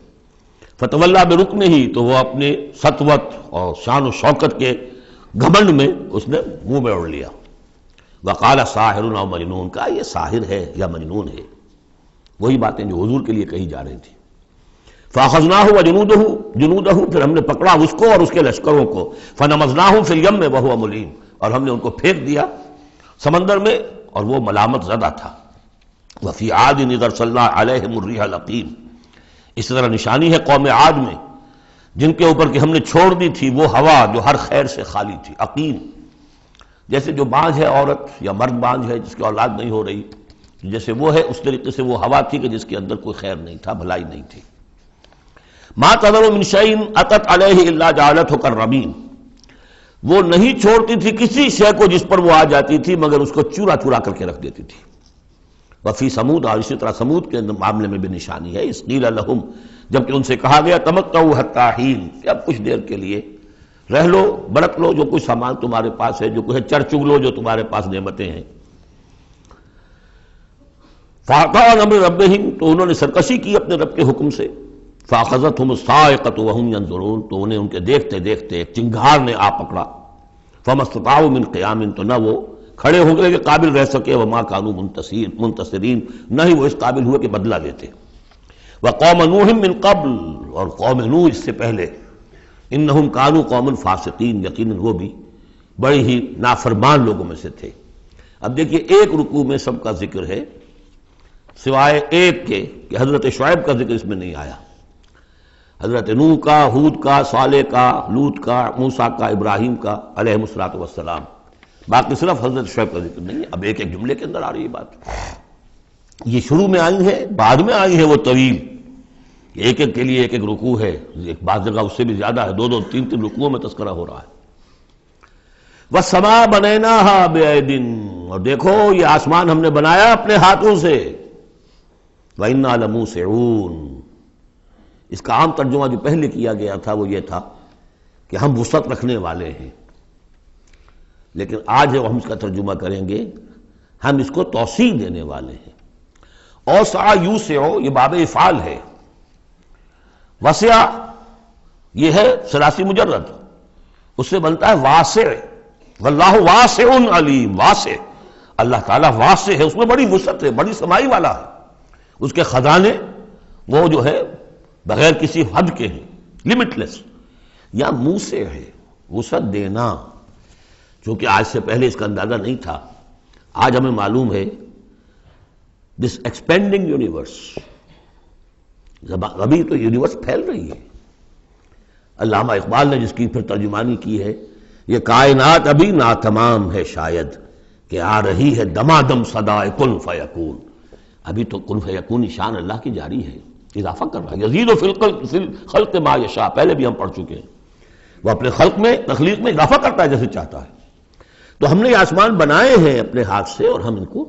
فتولیٰ برکنہ، تو وہ اپنے سطوت اور شان و شوکت کے گھمنڈ میں اس نے منہ میں اڑ لیا۔ وقال ساحر او مجنون، کہا یہ ساحر ہے یا مجنون ہے۔ وہی باتیں جو حضور کے لیے کہی جا رہی تھیں. فَأَخَذْنَاهُ وَجُنُودَهُ پھر ہم نے پکڑا اس کو اور اس کے لشکروں کو. فَنَبَذْنَاهُمْ فِي الْيَمِّ وَهُوَ مُلِيمٌ اور ہم نے ان کو پھینک دیا سمندر میں اور وہ ملامت زدہ تھا. وَفِي عَادٍ إِذْ أَرْسَلْنَا عَلَيْهِمُ الرِّيحَ الْعَقِيمَ اس طرح نشانی ہے قوم عاد میں جن کے اوپر کہ ہم نے چھوڑ دی تھی وہ ہوا جو ہر خیر سے خالی تھی. عقیم جیسے جو بانجھ ہے عورت یا مرد بانجھ ہے جس کی اولاد نہیں ہو رہی، جیسے وہ ہے اس طریقے سے وہ ہوا تھی کہ جس کے اندر کوئی خیر نہیں تھا، بھلائی نہیں تھی. ما تذر من شیء اتت علیہ الا جعلتہ کالرمیم وہ نہیں چھوڑتی تھی کسی شے کو جس پر وہ آ جاتی تھی مگر اس کو چورا چورا کر کے رکھ دیتی تھی. وفی سمود اور اسی طرح سمود کے معاملے میں بھی نشانی ہے. اس قیل لہم جبکہ ان سے کہا گیا تمتعوا حتی حین کہ اب کچھ دیر کے لیے رہ لو، برت لو جو کچھ سامان تمہارے پاس ہے، جو کچھ چر چگ لو جو تمہارے پاس نعمتیں ہیں. فَأَعْطَىٰ أَمْرِ رَبِّهِمْ تو انہوں نے سرکشی کی اپنے رب کے حکم سے. فَأَخَذَتْهُمُ الصَّاعِقَةُ وَهُمْ يَنظُرُونَ تو انہیں ان کے دیکھتے دیکھتے ایک چنگھار نے آ پکڑا. فَمَا اسْتَطَاعُوا مِنْ قِيَامٍ تو نہ وہ کھڑے ہو گئے کہ قابل رہ سکے، وَمَا كَانُوا مُنْتَصِرِينَ نہ ہی وہ اس قابل ہوئے کہ بدلہ دیتے. وَقَوْمَ نُوحٍ مِّن قَبْلُ اور قوم نوح اس سے پہلے انہم کانوا قوما فاسقین یقیناً وہ بھی بڑے ہی نافرمان لوگوں میں سے تھے. اب دیکھیے ایک رکوع میں سب کا ذکر ہے سوائے ایک کے کہ حضرت شعیب کا ذکر اس میں نہیں آیا. حضرت نوح کا، ہود کا، صالح کا، لوط کا، موسیٰ کا، ابراہیم کا علیہ الصلوۃ والسلام. باقی صرف حضرت شعیب کا ذکر نہیں ہے. اب ایک ایک جملے کے اندر آ رہی ہے بات. یہ شروع میں آئی ہیں، بعد میں آئی ہیں وہ طویل، ایک ایک کے لیے ایک ایک رکوع ہے. بعض جگہ اس سے بھی زیادہ ہے، دو دو تین تین رکوعوں میں تذکرہ ہو رہا ہے. وَالسَّمَاءَ بَنَيْنَاهَا بِأَيْدٍ اور دیکھو یہ آسمان ہم نے بنایا اپنے ہاتھوں سے. وَإِنَّا لَمُوسِعُونَ اس کا عام ترجمہ جو پہلے کیا گیا تھا وہ یہ تھا کہ ہم وسعت رکھنے والے ہیں، لیکن آج ہم اس کا ترجمہ کریں گے ہم اس کو توسیع دینے والے ہیں. اوسع یوسع یہ باب افعال ہے. وسع یہ ہے ثلاثی مجرد، اس سے بنتا ہے واسع. واللہ واسع علیم. واسع اللہ تعالیٰ واسع ہے، اس میں بڑی وسعت ہے، بڑی سمائی والا ہے. اس کے خزانے وہ جو ہے بغیر کسی حد کے ہیں، لمٹ لیس. یا موسع ہے وسعت دینا، چونکہ آج سے پہلے اس کا اندازہ نہیں تھا. آج ہمیں معلوم ہے دس ایکسپینڈنگ یونیورس، ابھی تو یونیورس پھیل رہی ہے. علامہ اقبال نے جس کی پھر ترجمانی کی ہے یہ کائنات ابھی ناتمام ہے شاید کہ آ رہی ہے دمادم صدائے کن فیکون. ابھی تو کن فیکون شان اللہ کی جاری ہے، اضافہ کر رہا ہے. یزید فی الخلق ما یشاء پہلے بھی ہم پڑھ چکے ہیں. وہ اپنے خلق میں تخلیق میں اضافہ کرتا ہے جیسے چاہتا ہے. تو ہم نے یہ آسمان بنائے ہیں اپنے ہاتھ سے اور ہم ان کو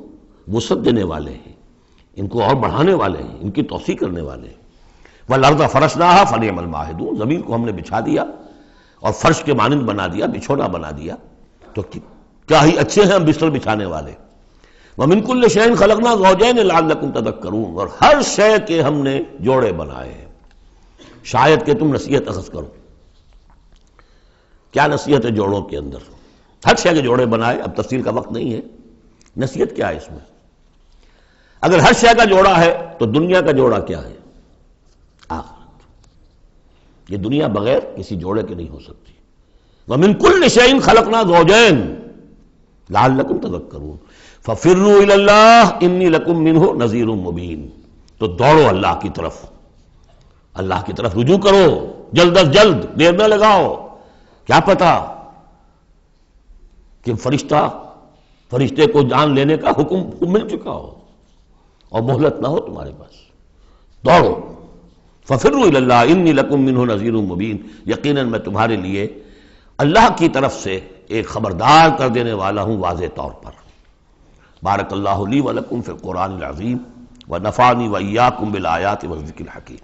وسعت دینے والے ہیں، ان کو اور بڑھانے والے ہیں، ان کی توسیع کرنے والے ہیں. وَالْأَرْضَ فَرَشْنَاهَا فَنِعْمَ الْمَاهِدُونَ زمین کو ہم نے بچھا دیا اور فرش کے مانند بنا دیا، بچھونا بنا دیا. تو کیا ہی اچھے ہیں ہم بستر بچھانے والے. وَمِن كُلِّ شَيْءٍ خَلَقْنَا زَوْجَيْنِ لَعَلَّكُمْ تَذَكَّرُونَ اور ہر شے کے ہم نے جوڑے بنائے ہیں شاید کہ تم نصیحت اخذ کرو. کیا نصیحت ہے جوڑوں کے اندر؟ ہر شے کے جوڑے بنائے. اب تفصیل کا وقت نہیں ہے. نصیحت کیا ہے اس میں؟ اگر ہر شے کا جوڑا ہے تو دنیا کا جوڑا کیا ہے؟ آخرت. یہ دنیا بغیر کسی جوڑے کے نہیں ہو سکتی. وَمِن كُلِّ شَيْءٍ خَلَقْنَا زَوْجَيْنِ لَعَلَّكُمْ تَذَكَّرُونَ فَفِرُّوا إِلَى اللَّهِ إِنِّي لَكُمْ مِنْهُ نَذِيرٌ مُبِينٌ تو دوڑو اللہ کی طرف، اللہ کی طرف رجوع کرو جلد از جلد، دیر نہ لگاؤ. کیا پتا کہ فرشتے کو جان لینے کا حکم مل چکا ہو اور مہلت نہ ہو تمہارے پاس. دوڑو. فَفِرُّوا إِلَى اللَّهِ إِنِّي لَكُمْ مِنْهُ نَذِيرٌ مُبِينٌ یقیناً میں تمہارے لیے اللہ کی طرف سے ایک خبردار کر دینے والا ہوں واضح طور پر. بارک اللہ لی ولکم فی القرآن العظیم ونفعنی وإیاکم بالآیات والذکر الحکیم.